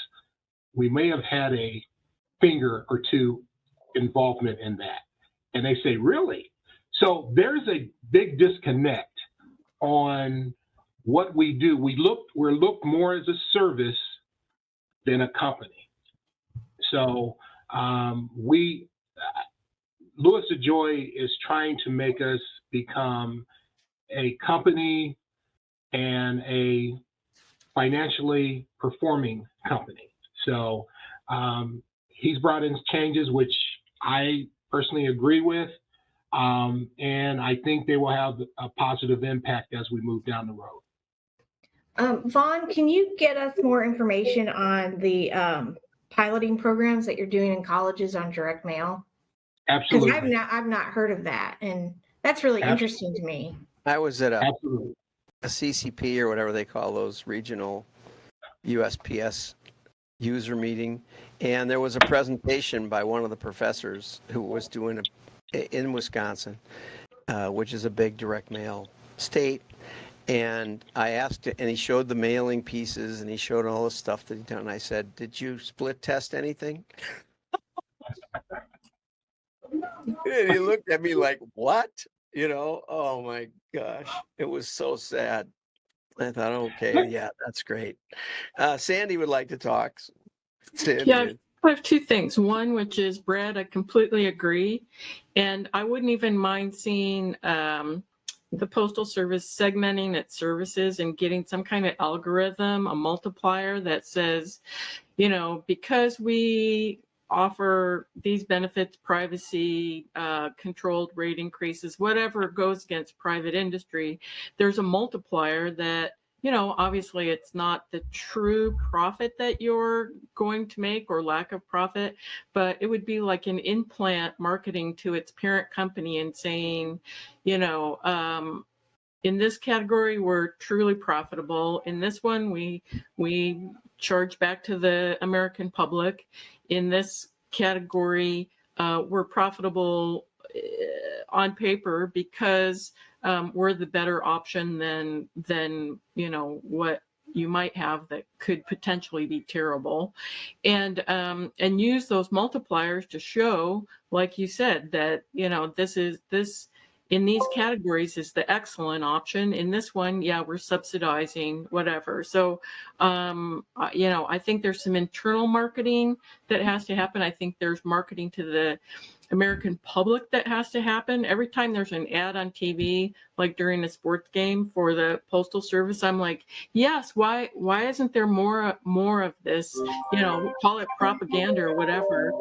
we may have had a finger or two involvement in that. And they say, really? So there's a big disconnect on what we do. We're looked more as a service than a company. So Louis DeJoy is trying to make us become a company and a financially performing company. So he's brought in changes which I personally agree with, and I think they will have a positive impact as we move down the road. Vaughn, can you get us more information on the piloting programs that you're doing in colleges on direct mail? Absolutely. Because I've not heard of that, and that's really interesting to me. I was at Absolutely. a CCP or whatever they call those regional USPS user meeting, and there was a presentation by one of the professors who was doing in Wisconsin, which is a big direct mail state. And I asked it, and he showed the mailing pieces, and he showed all the stuff that he'd done. I said, "Did you split test anything?" And he looked at me like, "What?" Oh my gosh, it was so sad. I thought, okay, yeah, that's great. Sandy would like to talk. Sandy. Yeah, I have two things. One, which is, Brad, I completely agree. And I wouldn't even mind seeing the Postal Service segmenting its services and getting some kind of algorithm, a multiplier that says, because we offer these benefits, privacy, controlled rate increases, whatever goes against private industry, there's a multiplier that, obviously it's not the true profit that you're going to make or lack of profit, but it would be like an implant marketing to its parent company and saying, in this category, we're truly profitable. In this one, we charge back to the American public. In this category, we're profitable on paper because we're the better option than what you might have that could potentially be terrible, and use those multipliers to show, like you said, that this in these categories is the excellent option. In this one, yeah, we're subsidizing whatever. So, I think there's some internal marketing that has to happen. I think there's marketing to the American public that has to happen. Every time there's an ad on TV, like during a sports game for the Postal Service, I'm like, yes, why isn't there more of this? Call it propaganda or whatever.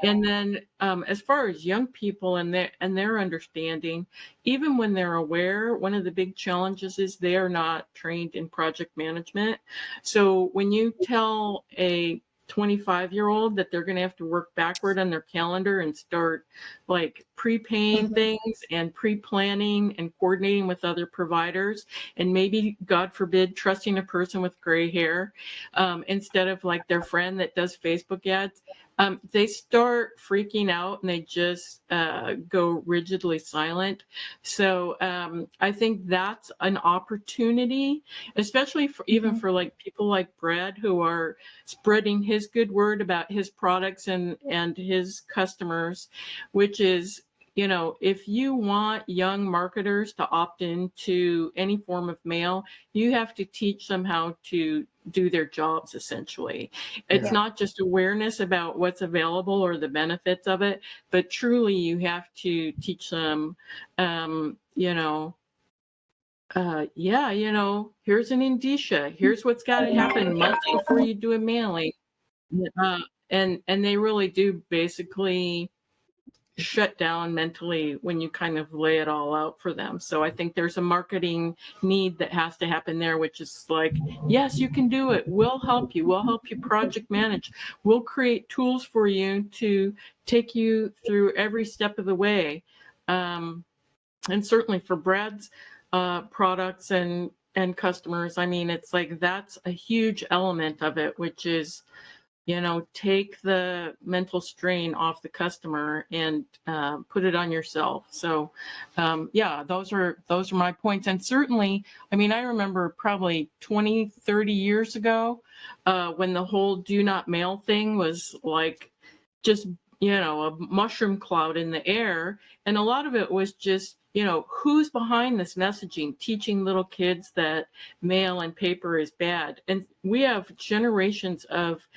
And then as far as young people and their understanding, even when they're aware, one of the big challenges is they are not trained in project management. So when you tell a 25-year-old that they're going to have to work backward on their calendar and start like prepaying things and pre-planning and coordinating with other providers, and maybe, God forbid, trusting a person with gray hair instead of like their friend that does Facebook ads, they start freaking out and they just go rigidly silent. So I think that's an opportunity, especially even for like people like Brad, who are spreading his good word about his products and his customers, which is, if you want young marketers to opt into any form of mail, you have to teach them how to do their jobs, essentially. It's not just awareness about what's available or the benefits of it, but truly you have to teach them, here's an indicia, here's what's got to happen months before you do a mailing. And they really do basically shut down mentally when you kind of lay it all out for them. So I think there's a marketing need that has to happen there, which is like, yes, you can do it. We'll help you. We'll help you project manage. We'll create tools for you to take you through every step of the way. And certainly for Brad's products and customers, I mean, it's like that's a huge element of it, which is take the mental strain off the customer and put it on yourself. So yeah, those are my points. And certainly, I mean, I remember probably 20, 30 years ago when the whole do not mail thing was like just, a mushroom cloud in the air. And a lot of it was just, who's behind this messaging, teaching little kids that mail and paper is bad. And we have generations of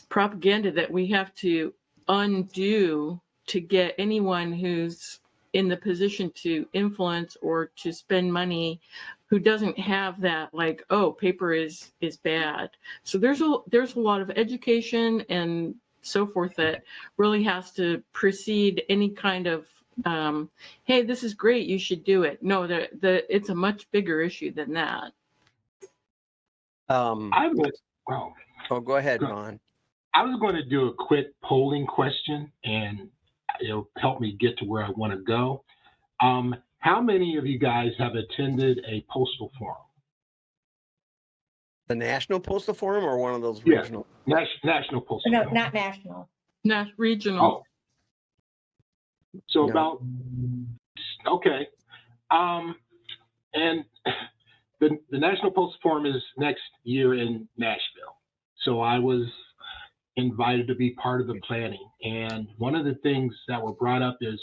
propaganda that we have to undo to get anyone who's in the position to influence or to spend money who doesn't have that, like, oh, paper is bad. So there's a lot of education and so forth that really has to precede any kind of hey, this is great, you should do it. No, it's a much bigger issue than that. I would, well, Oh, go ahead, Go- Vaughn. I was going to do a quick polling question, and it'll help me get to where I want to go. How many of you guys have attended a postal forum? The National Postal Forum or one of those Yeah. regional? National postal No, forum. not national. Not regional. Oh. So No. about, okay. And the National Postal Forum is next year in Nashville. So I was invited to be part of the planning. And one of the things that were brought up is,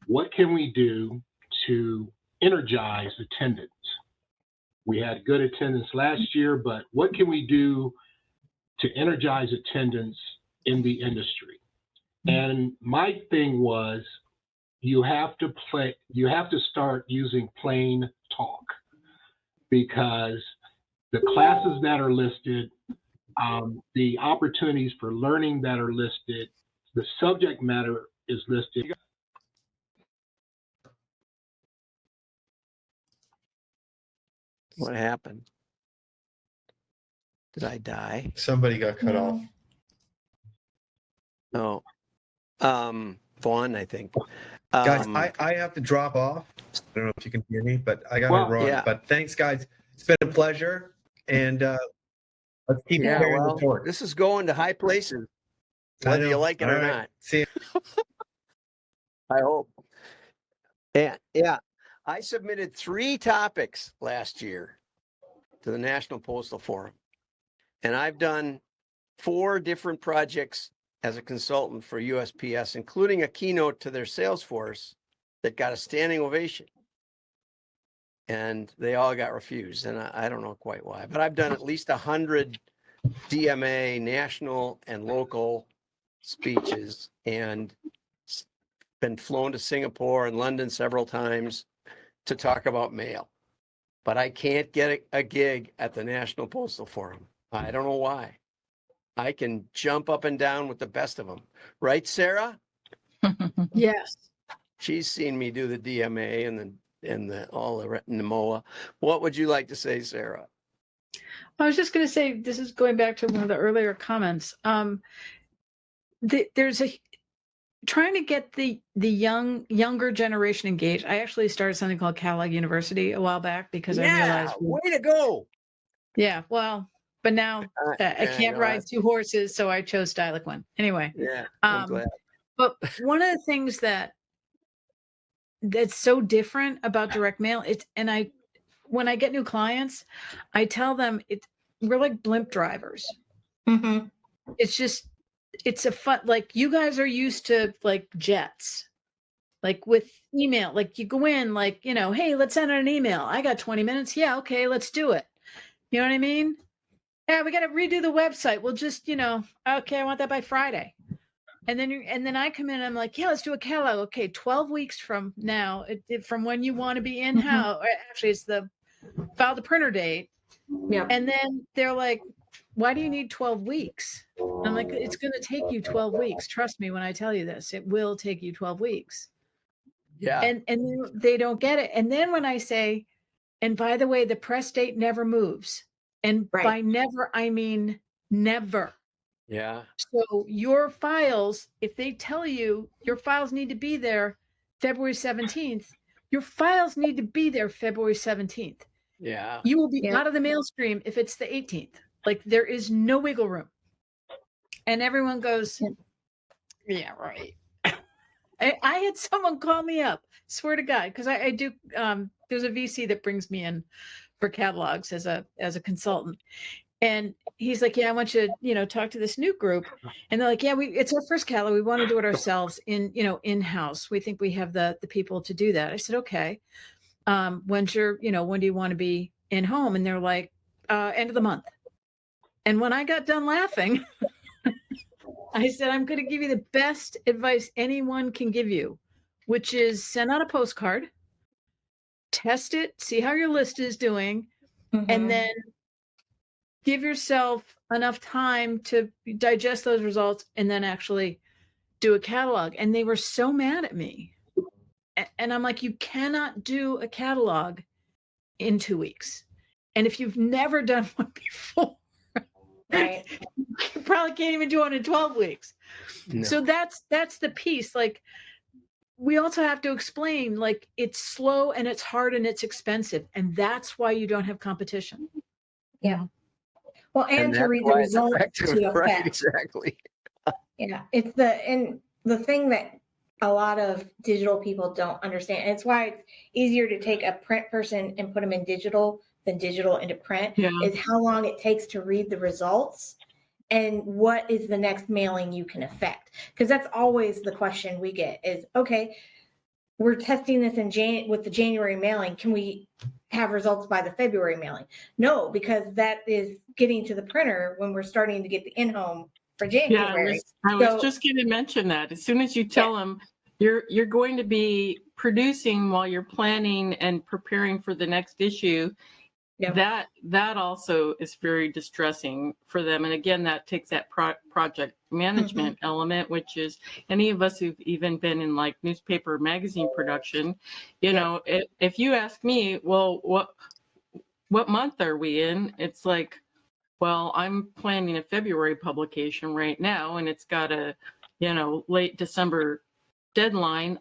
what can we do to energize attendance? We had good attendance last year, but what can we do to energize attendance in the industry? And my thing was, you have to start using plain talk, because the classes that are listed, the opportunities for learning that are listed, the subject matter is listed. What happened? Did I die? Somebody got cut off. Oh, Vaughn, I think. Guys, I have to drop off. I don't know if you can hear me, but I got to run. yeah. But thanks, guys. It's been a pleasure. And let's keep Yeah, carrying well, the torch. this is going to high places, I whether you know. like it All or right. not. See you. I hope. Yeah. I submitted 3 topics last year to the National Postal Forum, and I've done 4 different projects as a consultant for USPS, including a keynote to their Salesforce that got a standing ovation. And they all got refused, and I don't know quite why, but I've done at least 100 DMA national and local speeches, and been flown to Singapore and London several times to talk about mail. But I can't get a gig at the National Postal Forum. I don't know why. I can jump up and down with the best of them. Right, Sarah? Yes. She's seen me do the DMA and the NMOA. What would you like to say, Sarah? I was just going to say, this is going back to one of the earlier comments. There's trying to get the younger generation engaged. I actually started something called Kellogg University a while back because I realized, way to go. yeah, well, but now I can't ride 2 horses, so I chose Styliquin. Anyway, Yeah, I'm glad. but one of the things that's so different about direct mail, when I get new clients, I tell them we're like blimp drivers. Mm-hmm. It's a fun, like, you guys are used to like jets, like with email, like you go in, like, hey, let's send out an email. I got 20 minutes. Yeah. Okay. Let's do it. You know what I mean? Yeah. We got to redo the website. We'll just, okay, I want that by Friday. And then I come in and I'm like, yeah, let's do a Kellogg. Okay. 12 weeks from now, from when you want to be in-house, actually it's the file the printer date. Yeah. And then they're like, why do you need 12 weeks? I'm like, it's going to take you 12 weeks. Trust me when I tell you this, it will take you 12 weeks. Yeah. And they don't get it. And then when I say, and by the way, the press date never moves. And by never, I mean never. Yeah. So your files, if they tell you your files need to be there February 17th, your files need to be there February 17th. Yeah. You will be out of the mail stream if it's the 18th. Like, there is no wiggle room. And everyone goes, yeah, right. I had someone call me up, swear to God, because I do. There's a VC that brings me in for catalogs as a consultant, and he's like, "Yeah, I want you to talk to this new group." And they're like, "Yeah, it's our first catalog. We want to do it ourselves in house. We think we have the people to do that." I said, "Okay. When do you want to be in home?" And they're like, "End of the month." And when I got done laughing, I said, I'm going to give you the best advice anyone can give you, which is send out a postcard, test it, see how your list is doing, and then give yourself enough time to digest those results and then actually do a catalog. And they were so mad at me. And I'm like, you cannot do a catalog in 2 weeks. And if you've never done one before, Right. you probably can't even do one in 12 weeks. No. So that's the piece. Like, we also have to explain, like, it's slow and it's hard and it's expensive. And that's why you don't have competition. Yeah. Well, and to that's read the why it's results effective, to right? effect. Exactly. Yeah. It's the thing that a lot of digital people don't understand. And it's why it's easier to take a print person and put them in digital than digital into print, is how long it takes to read the results and what is the next mailing you can affect. Because that's always the question we get is, okay, we're testing this with the January mailing. Can we have results by the February mailing? No, because that is getting to the printer when we're starting to get the in-home for January. I was just going to mention that. As soon as you tell them you're going to be producing while you're planning and preparing for the next issue, that also is very distressing for them. And again, that takes that project management element, which is any of us who've even been in like newspaper magazine production, if you ask me, well, what month are we in? It's like, well, I'm planning a February publication right now, and it's got a, late December deadline.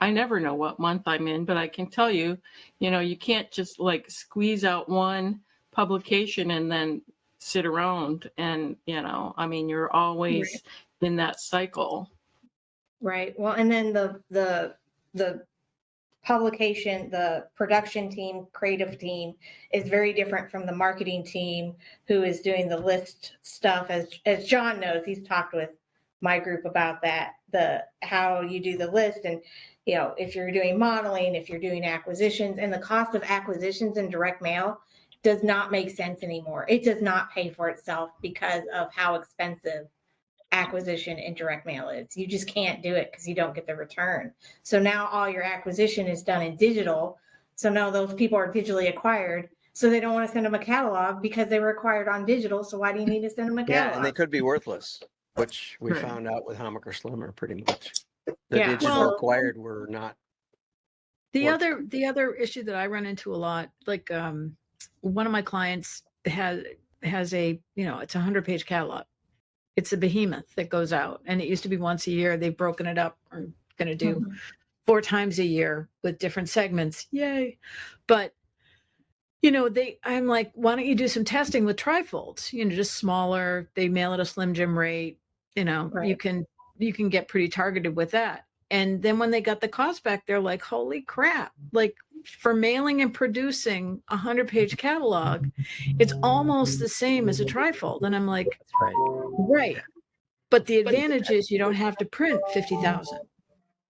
I never know what month I'm in, but I can tell you, you can't just like squeeze out one publication and then sit around and, you're always in that cycle. Right. Well, and then the publication, the production team, creative team is very different from the marketing team who is doing the list stuff. As John knows, he's talked with my group about that, how you do the list, and if you're doing modeling, if you're doing acquisitions, and the cost of acquisitions in direct mail does not make sense anymore. It does not pay for itself because of how expensive acquisition in direct mail is. You just can't do it because you don't get the return. So now all your acquisition is done in digital. So now those people are digitally acquired. So they don't want to send them a catalog because they were acquired on digital. So why do you need to send them a catalog? Yeah, and they could be worthless, which we found out with Homaker Slimmer pretty much. The digital acquired were not. The other issue that I run into a lot, like one of my clients has a, it's a 100-page catalog. It's a behemoth that goes out, and it used to be once a year. They've broken it up. We're going to do 4 times a year with different segments. Yay. But, I'm like, why don't you do some testing with trifolds, just smaller, they mail at a Slim Jim rate, you can get pretty targeted with that. And then when they got the cost back, they're like, holy crap, like for mailing and producing a 100-page catalog, it's almost the same as a trifold. And I'm like, right. But the advantage is you don't have to print 50,000.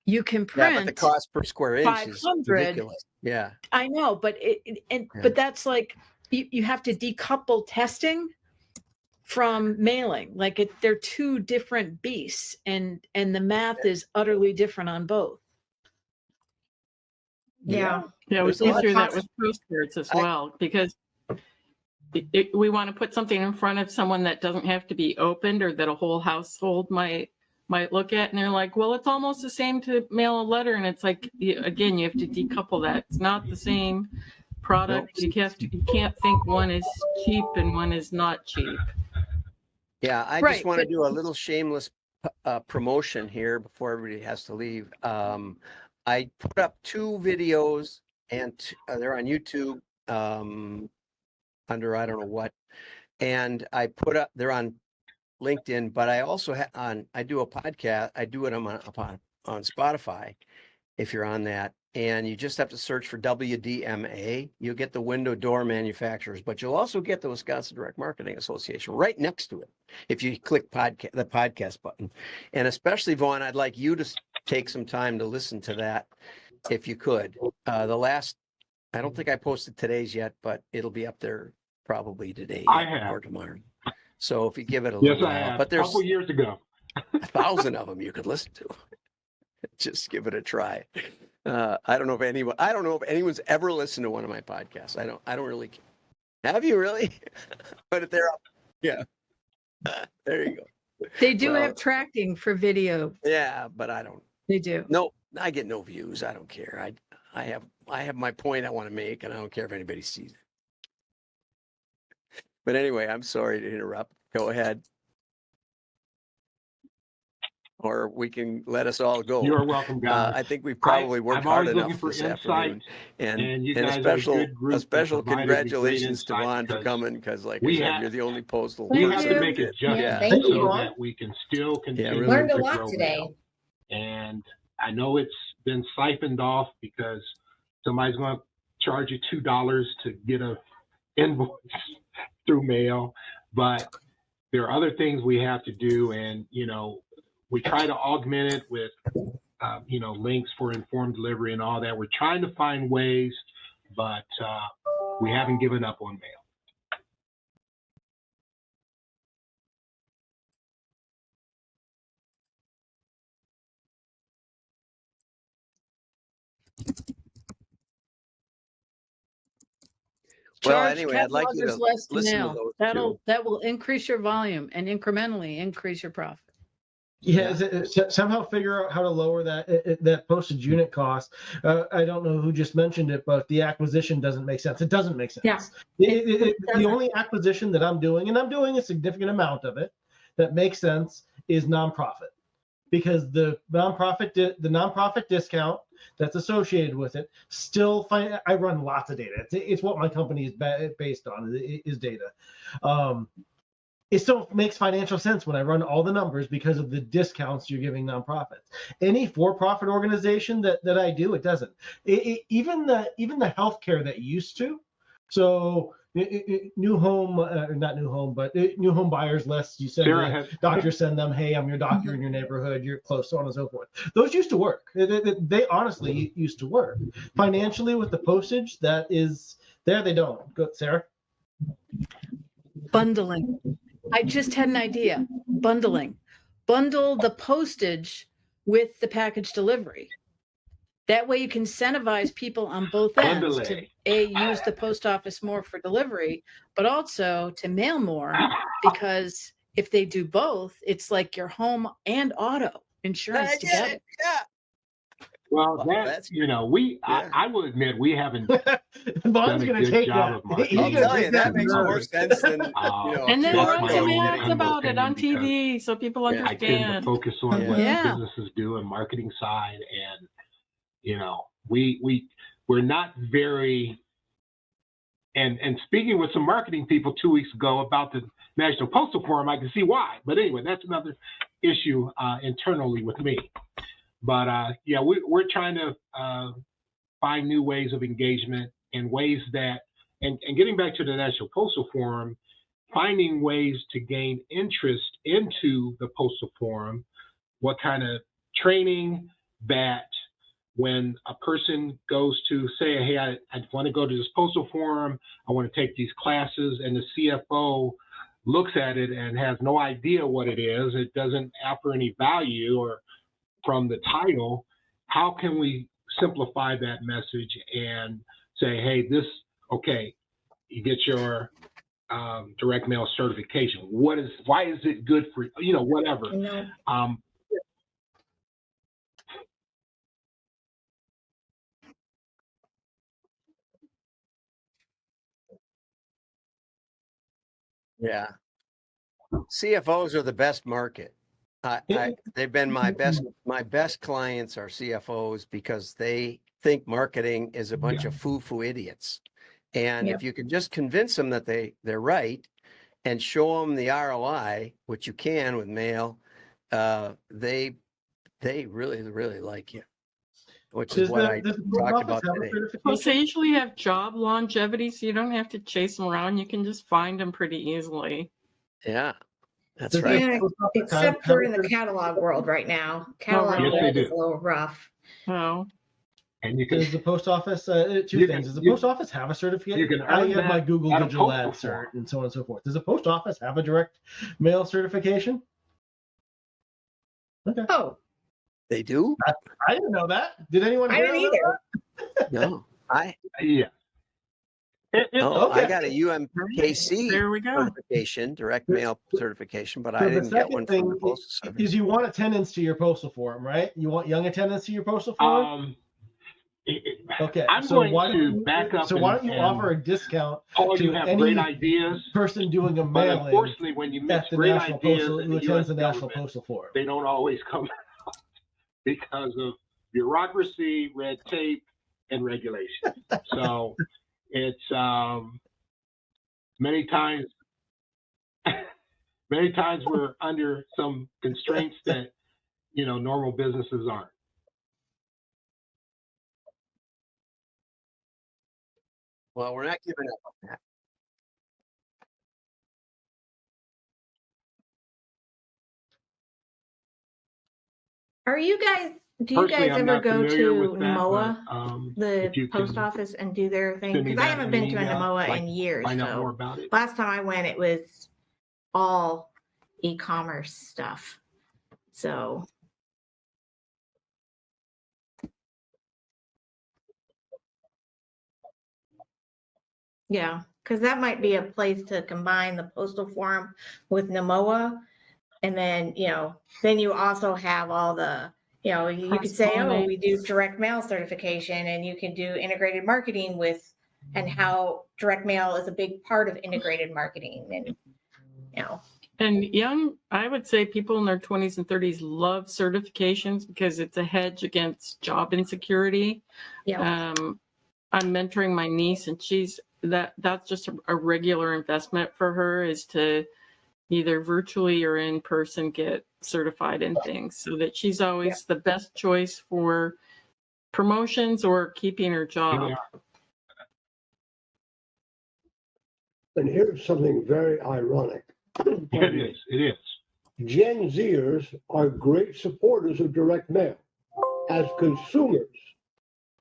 You can print. Yeah, but the cost per square inch 500. is ridiculous. Yeah. I know, but but that's like, you have to decouple testing from mailing. Like they're 2 different beasts, and the math is utterly different on both. Yeah. Yeah, we go through that with postcards as well, because we want to put something in front of someone that doesn't have to be opened or that a whole household might look at, and they're like, well, it's almost the same to mail a letter. And it's like, again, you have to decouple that. It's not the same product. You can't think one is cheap and one is not cheap. Yeah, I just want to do a little shameless promotion here before everybody has to leave. I put up 2 videos, and they're on YouTube under I don't know what, and I put up, they're on LinkedIn, but I also I do a podcast. I do it on Spotify. If you're on that, and you just have to search for WDMA, you'll get the window door manufacturers, but you'll also get the Wisconsin Direct Marketing Association right next to it. If you click the podcast button, and especially Vaughn, I'd like you to take some time to listen to that if you could. I don't think I posted today's yet, but it'll be up there probably today or tomorrow. So if you give it a little while, but there's a couple years ago, 1,000 of them you could listen to. Just give it a try. I don't know if anyone's ever listened to one of my podcasts. I don't really. Have you really? But they're up. Yeah. There you go. They do have tracking for video. Yeah, but I don't. They do. No, I get no views. I don't care. I have my point I want to make, and I don't care if anybody sees it. But anyway, I'm sorry to interrupt. Go ahead. Or we can let us all go. You're welcome, guys. I think we've probably worked hard enough this afternoon. And a special congratulations to Vaughn for coming, because like I said, you're the only postal We person. have to make it just Thank you. so that we can still continue really Learned to a lot grow today. mail. And I know it's been siphoned off because somebody's going to charge you $2 to get a invoice through mail, but there are other things we have to do, and we try to augment it with links for informed delivery and all that. We're trying to find ways, but we haven't given up on mail. Well, Charge anyway, I'd like you catalogers to less to listen to mail. those That will increase your volume and incrementally increase your profit. Yeah, somehow figure out how to lower that postage unit cost. I don't know who just mentioned it, but the acquisition doesn't make sense. It doesn't make sense. Yeah, The only acquisition that I'm doing, and I'm doing a significant amount of it, that makes sense is nonprofit, because the nonprofit discount that's associated with it still. I run lots of data. It's what my company is based on is data. It still makes financial sense when I run all the numbers because of the discounts you're giving nonprofits. Any for-profit organization that I do, it doesn't. Even the healthcare that used to. So new home, not new home, but new home buyers list. You said doctors send them, hey, I'm your doctor in your neighborhood. You're close, so on and so forth. Those used to work. They honestly used to work. Financially, with the postage, that is there. They don't. Go, Sarah. Bundling. I just had an idea. Bundling. Bundle the postage with the package delivery. That way you can incentivize people on both ends to use the post office more for delivery, but also to mail more, because if they do both, it's like your home and auto insurance together. Yeah. Well, that's I will admit we haven't Vaughn's done a gonna good take job that. of marketing. I'll tell you, that makes more sense than And then Mark run some getting ads about it on TV so people I tend to understand. focus on what Yeah. businesses do and marketing side, and we're not very. And speaking with some marketing people 2 weeks ago about the National Postal Forum, I can see why. But anyway, that's another issue internally with me. But we're trying to find new ways of engagement and ways that, and getting back to the National Postal Forum, finding ways to gain interest into the Postal Forum, what kind of training that when a person goes to say, hey, I want to go to this Postal Forum, I want to take these classes, and the CFO looks at it and has no idea what it is, it doesn't offer any value or from the title, how can we simplify that message and say, hey, you get your direct mail certification. Why is it good for, whatever. Yeah. CFOs are the best market. They've been my best clients are CFOs, because they think marketing is a bunch of foo-foo idiots. And if you can just convince them that they're right, and show them the ROI, which you can with mail, they really, really like you, which is Does what I does the post talked office about have a today. Plus, they certification? usually have job longevity, so you don't have to chase them around. You can just find them pretty easily. Yeah, that's Does the right. Yeah, post office except have for a in the catalog world right now. Catalog really? Yes, they world is do. a little rough. Oh, And you can Does the post office, two You things. can- Does the you- post office have a certificate? you can I earn have my that Google at a Digital postal Ad form. cert and so on and so forth. Does the post office have a direct mail certification? Okay. Oh, They do? I didn't know that. Did anyone I here didn't know either. No, Yeah. I Okay. got a UMKC there we go. certification, direct mail certification, but I So the didn't get second one from the thing Postal Service. is you want attendance to your postal form, right? You want young attendance to your postal form? Okay. I'm So going why to don't you, back up so why and- don't you and- offer a discount Oh, you to have any great ideas, person doing a but mailing unfortunately, when you mix at the great National ideas Postal, and who the attends U.S. the National government, Postal Forum? they don't always come out because of bureaucracy, red tape, and regulation. So it's many times we're under some constraints that normal businesses aren't. Well, we're not giving up on that. do you Personally, guys I'm ever not go familiar to with that, NMOA, but, the if you post can office, and do their thing? send me Because I that haven't in an been to an email, NMOA I'd like in to years. find out So more about it. last time I went, it was all e-commerce stuff. So yeah, because that might be a place to combine the postal forum with NMOA. And then, then you also have all the, you could say, oh, we do direct mail certification, and you can do integrated marketing and how direct mail is a big part of integrated marketing. And, And I would say people in their 20s and 30s love certifications because it's a hedge against job insecurity. yeah. I'm mentoring my niece, and that's just a regular investment for her, is to either virtually or in person get certified in things, so that she's always the best choice for promotions or keeping her job. And here's something very ironic. It is. Gen Zers are great supporters of direct mail as consumers,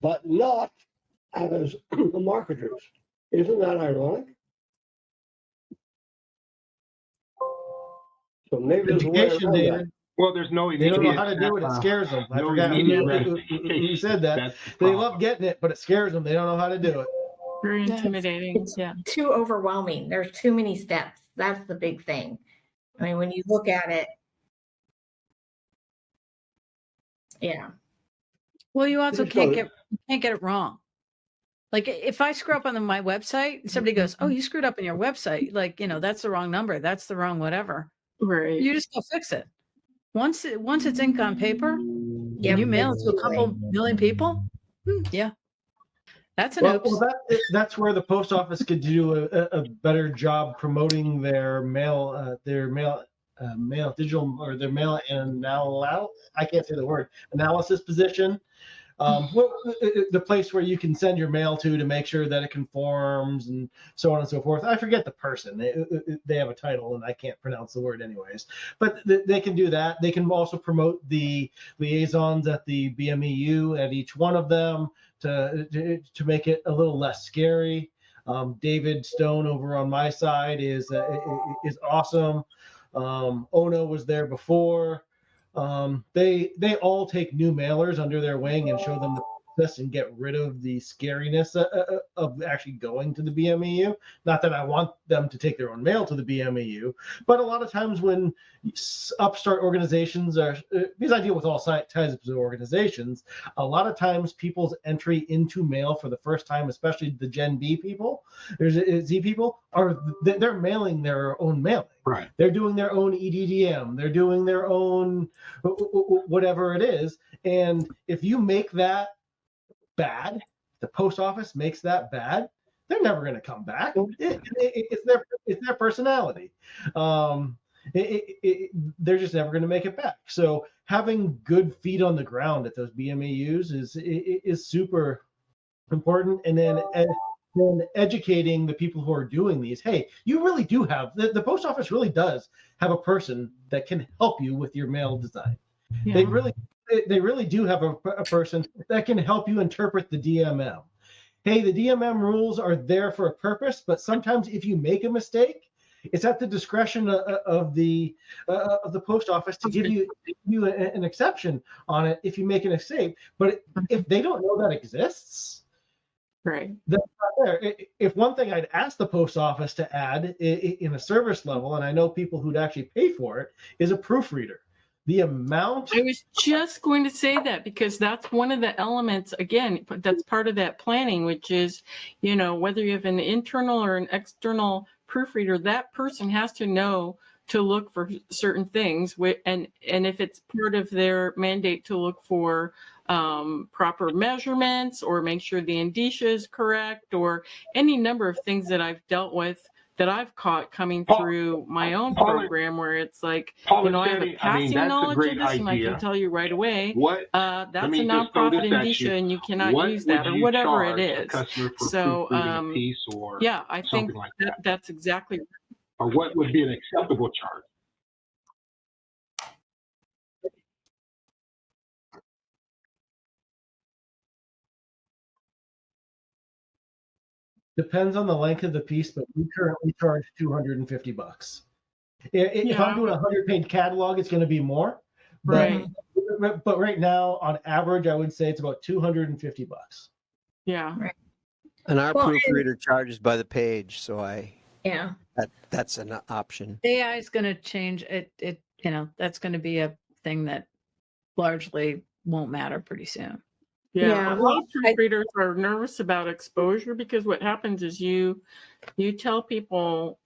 but not as marketers. Isn't that ironic? So maybe there's a way Education, around that. David. Well, there's no They immediate. don't know how to do it. It scares them. I forgot who said that. That's the They problem. love getting it, but it scares them. They don't know how to do it. Very Yeah, intimidating. it's Yeah. too overwhelming. There's too many steps. That's the big thing. I mean, when you look at it, yeah. Well, you also Just can't gotta- get it wrong. Like if I screw up on my website, somebody goes, "Oh, you screwed up on your website. Like, that's the wrong number. That's the wrong whatever." Right. You just go fix it. Once it's ink on paper, Yep, and you mail it to a couple million people, yeah, that's an oops. Well, that's where the post office could do a better job promoting their mail digital, or their mail I can't say the word, analysis position. The place where you can send your mail to make sure that it conforms and so on and so forth. I forget the person. They have a title and I can't pronounce the word anyways. But they can do that. They can also promote the liaisons at the BMEU at each one of them to make it a little less scary. David Stone over on my side is awesome. Ono was there before. They all take new mailers under their wing and show them the process and get rid of the scariness of actually going to the BMEU. Not that I want them to take their own mail to the BMEU, but a lot of times when upstart organizations are, because I deal with all types of organizations, a lot of times people's entry into mail for the first time, especially the Gen B people, Z people, they're mailing their own mailing. Right. They're doing their own EDDM. They're doing their own whatever it is. And if you make that bad, the post office makes that bad, they're never going to come back. It's their personality. They're just never going to make it back. So having good feet on the ground at those BMAUs is super important. And then educating the people who are doing these. Hey, you really do have the post office really does have a person that can help you with your mail design. Yeah. They really do have a person that can help you interpret the DMM. Hey, the DMM rules are there for a purpose, but sometimes if you make a mistake, it's at the discretion of the post office to give you an exception on it if you make a mistake. But if they don't know that exists, Right. that's not there. If one thing I'd ask the post office to add in a service level, and I know people who'd actually pay for it, is a proofreader. The amount. I was just going to say that because that's one of the elements, again, that's part of that planning, which is, whether you have an internal or an external proofreader, that person has to know to look for certain things. And if it's part of their mandate to look for proper measurements or make sure the indicia is correct or any number of things that I've dealt with that I've caught coming through my own program where it's like, I have a passing knowledge of this and I can tell you right away, that's a nonprofit indicia and you cannot use that or whatever it is. So, yeah, I think that's exactly. Or what would be an acceptable charge? Depends on the length of the piece, but we currently charge $250. If I'm doing a 100-page catalog, it's going to be more. Right. But right now, on average, I would say it's about $250. Yeah. Right. And our proofreader charges by the page, so that's an option. AI is going to change it. That's going to be a thing that largely won't matter pretty soon. Yeah, a lot of proofreaders are nervous about exposure because what happens is you tell people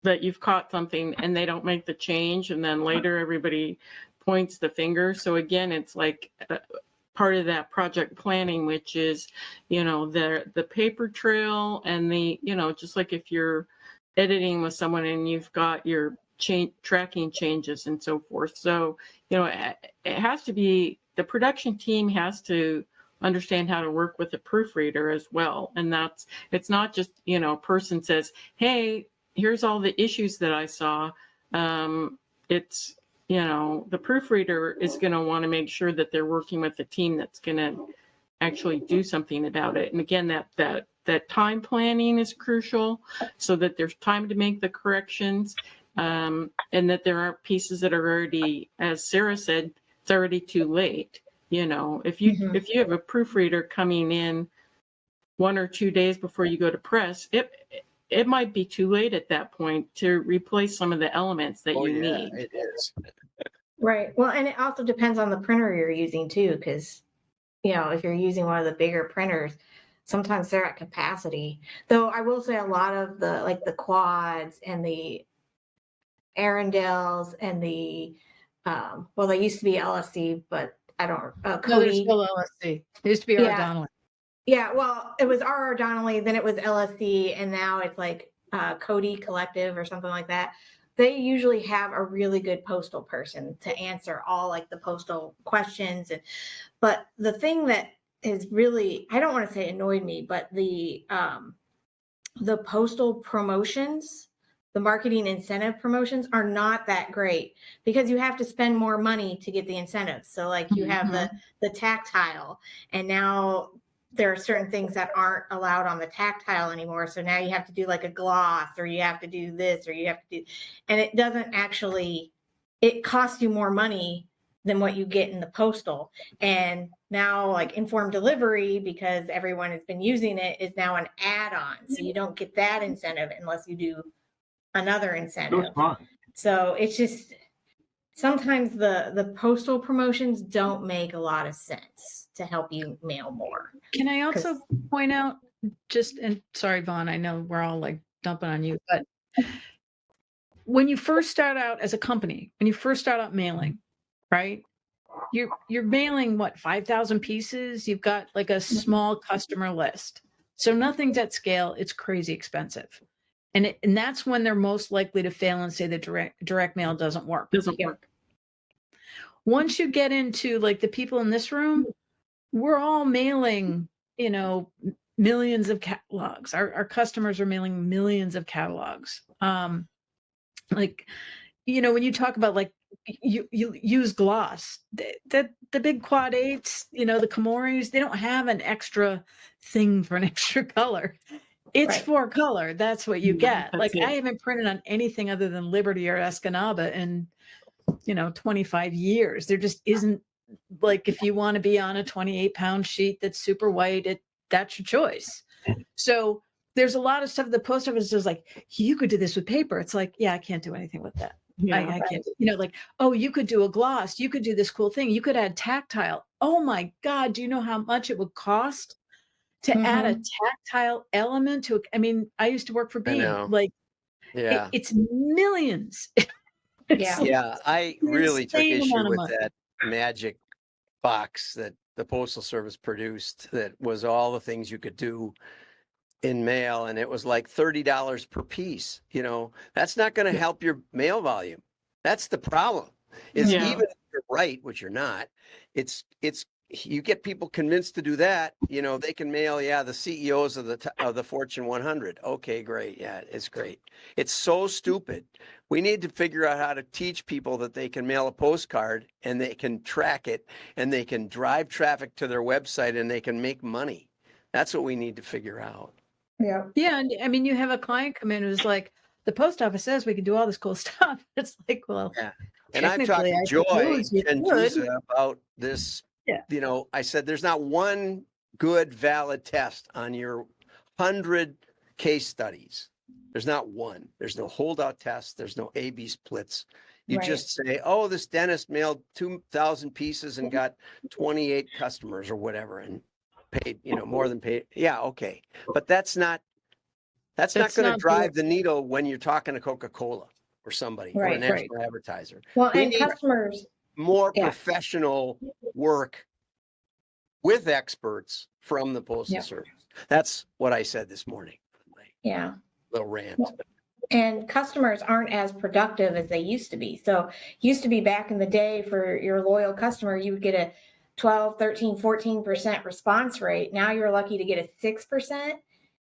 that you've caught something and they don't make the change, and then later everybody points the finger. So again, it's like part of that project planning, which is, the paper trail and the, just like if you're editing with someone and you've got your tracking changes and so forth. So, it has to be, the production team has to understand how to work with a proofreader as well. And it's not just, a person says, hey, here's all the issues that I saw. It's, the proofreader is going to want to make sure that they're working with a team that's going to actually do something about it. And again, that time planning is crucial so that there's time to make the corrections, and that there aren't pieces that are already, as Sarah said, it's already too late. If you have a proofreader coming in 1 or 2 days before you go to press, it might be too late at that point to replace some of the elements that you need. It is. Right. Well, and it also depends on the printer you're using too, because if you're using one of the bigger printers, sometimes they're at capacity. Though I will say a lot of the quads and the Arundels and the they used to be LSD, but I don't. Cody. No, still LSD. It used to be R. Donnelly. Yeah, well, it was R. Donnelly, then it was LSD, and now it's like Cody Collective or something like that. They usually have a really good postal person to answer all like the postal questions. But the thing that is really, I don't want to say annoyed me, but the postal promotions, the marketing incentive promotions are not that great because you have to spend more money to get the incentives. So like you have the tactile, and now there are certain things that aren't allowed on the tactile anymore. So now you have to do like a gloss, or you have to do this, or you have to do, and it doesn't actually, it costs you more money than what you get in the postal. And now like informed delivery, because everyone has been using it, is now an add-on. So you don't get that incentive unless you do another incentive. So it's just, sometimes the postal promotions don't make a lot of sense to help you mail more. Can I also point out, and sorry, Vaughn, I know we're all like dumping on you, but when you first start out as a company, when you first start out mailing, right? You're mailing 5,000 pieces. You've got like a small customer list. So nothing's at scale. It's crazy expensive. And that's when they're most likely to fail and say that direct mail doesn't work. Doesn't work. Once you get into like the people in this room, we're all mailing, millions of catalogs. Our customers are mailing millions of catalogs. Like, when you talk about like you use gloss, the big quad 8s, the Kamoris, they don't have an extra thing for an extra color. It's Right. 4 color. That's what you get. That's Like it. I haven't printed on anything other than Liberty or Escanaba in 25 years. There just isn't, like, if you want to be on a 28-pound sheet that's super white, that's your choice. So there's a lot of stuff the post office is like, you could do this with paper. It's like, yeah, I can't do anything with that. Yeah. I can't, like, oh, you could do a gloss. You could do this cool thing. You could add tactile. Oh my God. Do you know how much it would cost to add a tactile element to, I used to work for I Beam. know. Like, Yeah. it's millions. Yeah. Yeah. I really took insane issue amount of with money. that magic box that the Postal Service produced that was all the things you could do in mail. And it was like $30 per piece. That's not going to help your mail volume. That's the problem. Is Yeah. even if you're right, which you're not, it's you get people convinced to do that, they can mail, the CEOs of the Fortune 100. Okay, great. Yeah, it's great. It's so stupid. We need to figure out how to teach people that they can mail a postcard and they can track it and they can drive traffic to their website and they can make money. That's what we need to figure out. Yeah. Yeah. And you have a client come in who's like, the post office says we can do all this cool stuff. It's like, well, Yeah. And I've talked technically, to I Joy suppose you and could. Jusa about this. Yeah. I said, there's not one good, valid test on your 100 case studies. There's not one. There's no holdout test. There's no A/B splits. You Right. just say, oh, this dentist mailed 2,000 pieces and got 28 customers or whatever and paid, more than paid. Yeah, okay. But that's not going to not drive the needle when you're talking to Coca-Cola or somebody or a Right, national advertiser. Well, We and need customers, more Yeah. professional work with experts from the Postal Yeah. Service. That's what I said this morning. My yeah. little rant. And customers aren't as productive as they used to be. So used to be back in the day for your loyal customer, you would get a 12, 13, 14% response rate. Now you're lucky to get a 6%.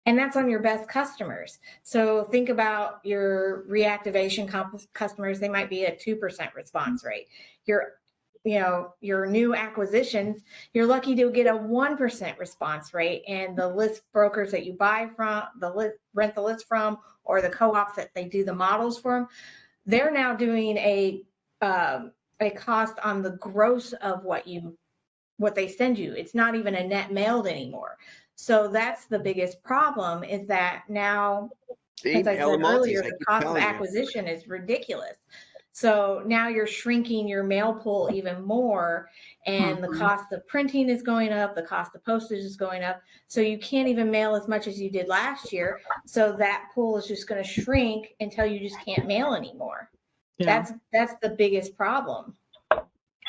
And that's on your best customers. So think about your reactivation customers. They might be a 2% response rate. Your new acquisitions, you're lucky to get a 1% response rate. And the list brokers that you buy from, rent the list from, or the co-ops that they do the models for them, they're now doing a cost on the gross of what they send you. It's not even a net mailed anymore. So that's the biggest problem, is that now, as I said earlier, the cost of acquisition is ridiculous. So now you're shrinking your mail pool even more, and the cost of printing is going up, the cost of postage is going up. So you can't even mail as much as you did last year. So that pool is just going to shrink until you just can't mail anymore. Yeah. That's the biggest problem.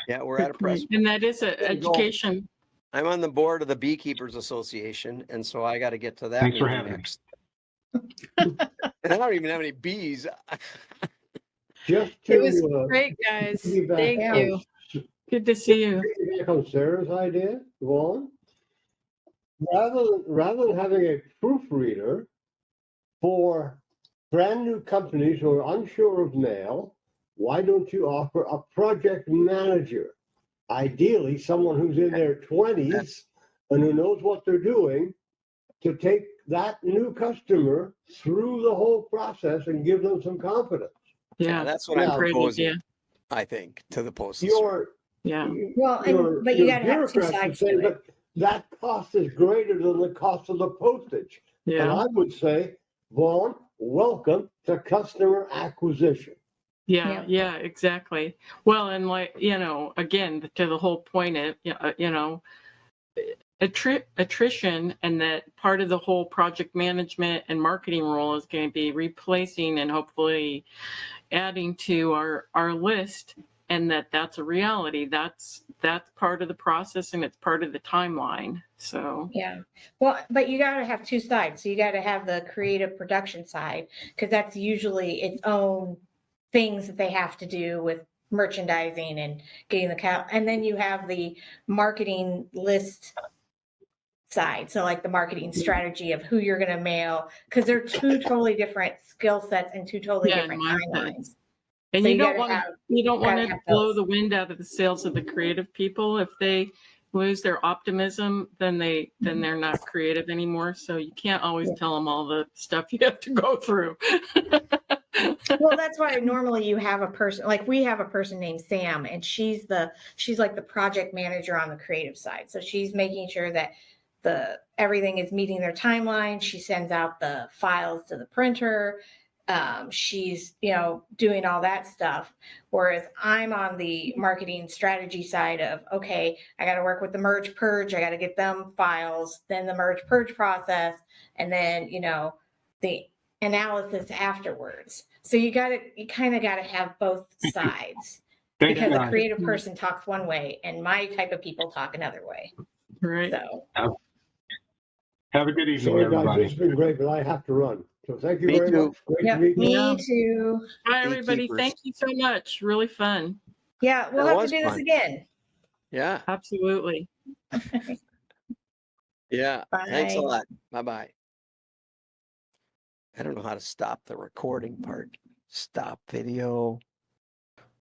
Yeah, we're at a precipice. And that is an education. I'm on the board of the Beekeepers Association, and so I got to get to that. Thanks for meeting having me. next. And I don't even have any bees. Just It was to great, guys. piggyback Thank Yeah. you. Good to see you. piggyback on Sarah's idea, Vaughn, rather than having a proofreader for brand new companies who are unsure of mail, why don't you offer a project manager? Ideally, someone who's in their 20s and who knows what they're doing, to take that new customer through the whole process and give them some confidence. Yeah, that's what Yeah. I'm great proposing, idea. I think, to the Postal Service. Yeah. Well, but you got to have two sides to it. But that cost is greater than the cost of the postage. And Yeah. I would say, Vaughn, welcome to customer acquisition. Yeah, yeah, exactly. Well, and again, to the whole point of, attrition, and that part of the whole project management and marketing role is going to be replacing and hopefully adding to our list, and that's a reality. That's that's part of the process and it's part of the timeline. So Yeah. Well, but you got to have two sides. So you got to have the creative production side, because that's usually its own things that they have to do with merchandising and getting the cow. And then you have the marketing list side. So like the marketing strategy of who you're going to mail, because they're two totally different skill sets and two totally yeah, different mindsets. timelines. And So you you don't gotta want to have- you don't want gotta to have blow both. the wind out of the sails of the creative people. If they lose their optimism, then they're not creative anymore. So you can't always tell them all the stuff you have to go through. Well, that's why normally you have a person, like we have a person named Sam, and she's like the project manager on the creative side. So she's making sure that everything is meeting their timeline. She sends out the files to the printer. She's doing all that stuff. Whereas I'm on the marketing strategy side of, okay, I got to work with the merge purge. I got to get them files, then the merge purge process, and then the analysis afterwards. So you kind of got to have both sides. Thanks, Because a guys. creative person talks one way and my type of people talk another way. Right. So Have a good evening, Sorry, guys, everybody. this has been great, but I have to run. So thank you Me very too. much. Great yeah, to meet you. me too. Bye, everybody. Beekeepers. Thank you so much. Really fun. Yeah, we'll That have to was do fun. this again. Yeah. Absolutely. Yeah. Thanks a Bye. lot. Bye-bye. I don't know how to stop the recording part. Stop video.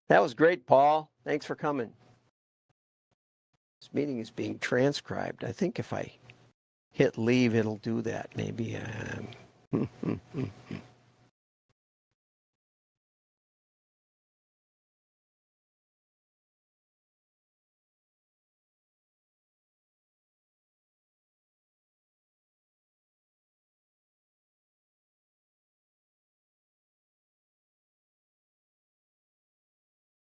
That was great, Paul. Thanks for coming. This meeting is being transcribed. I think if I hit leave, it'll do that. Maybe.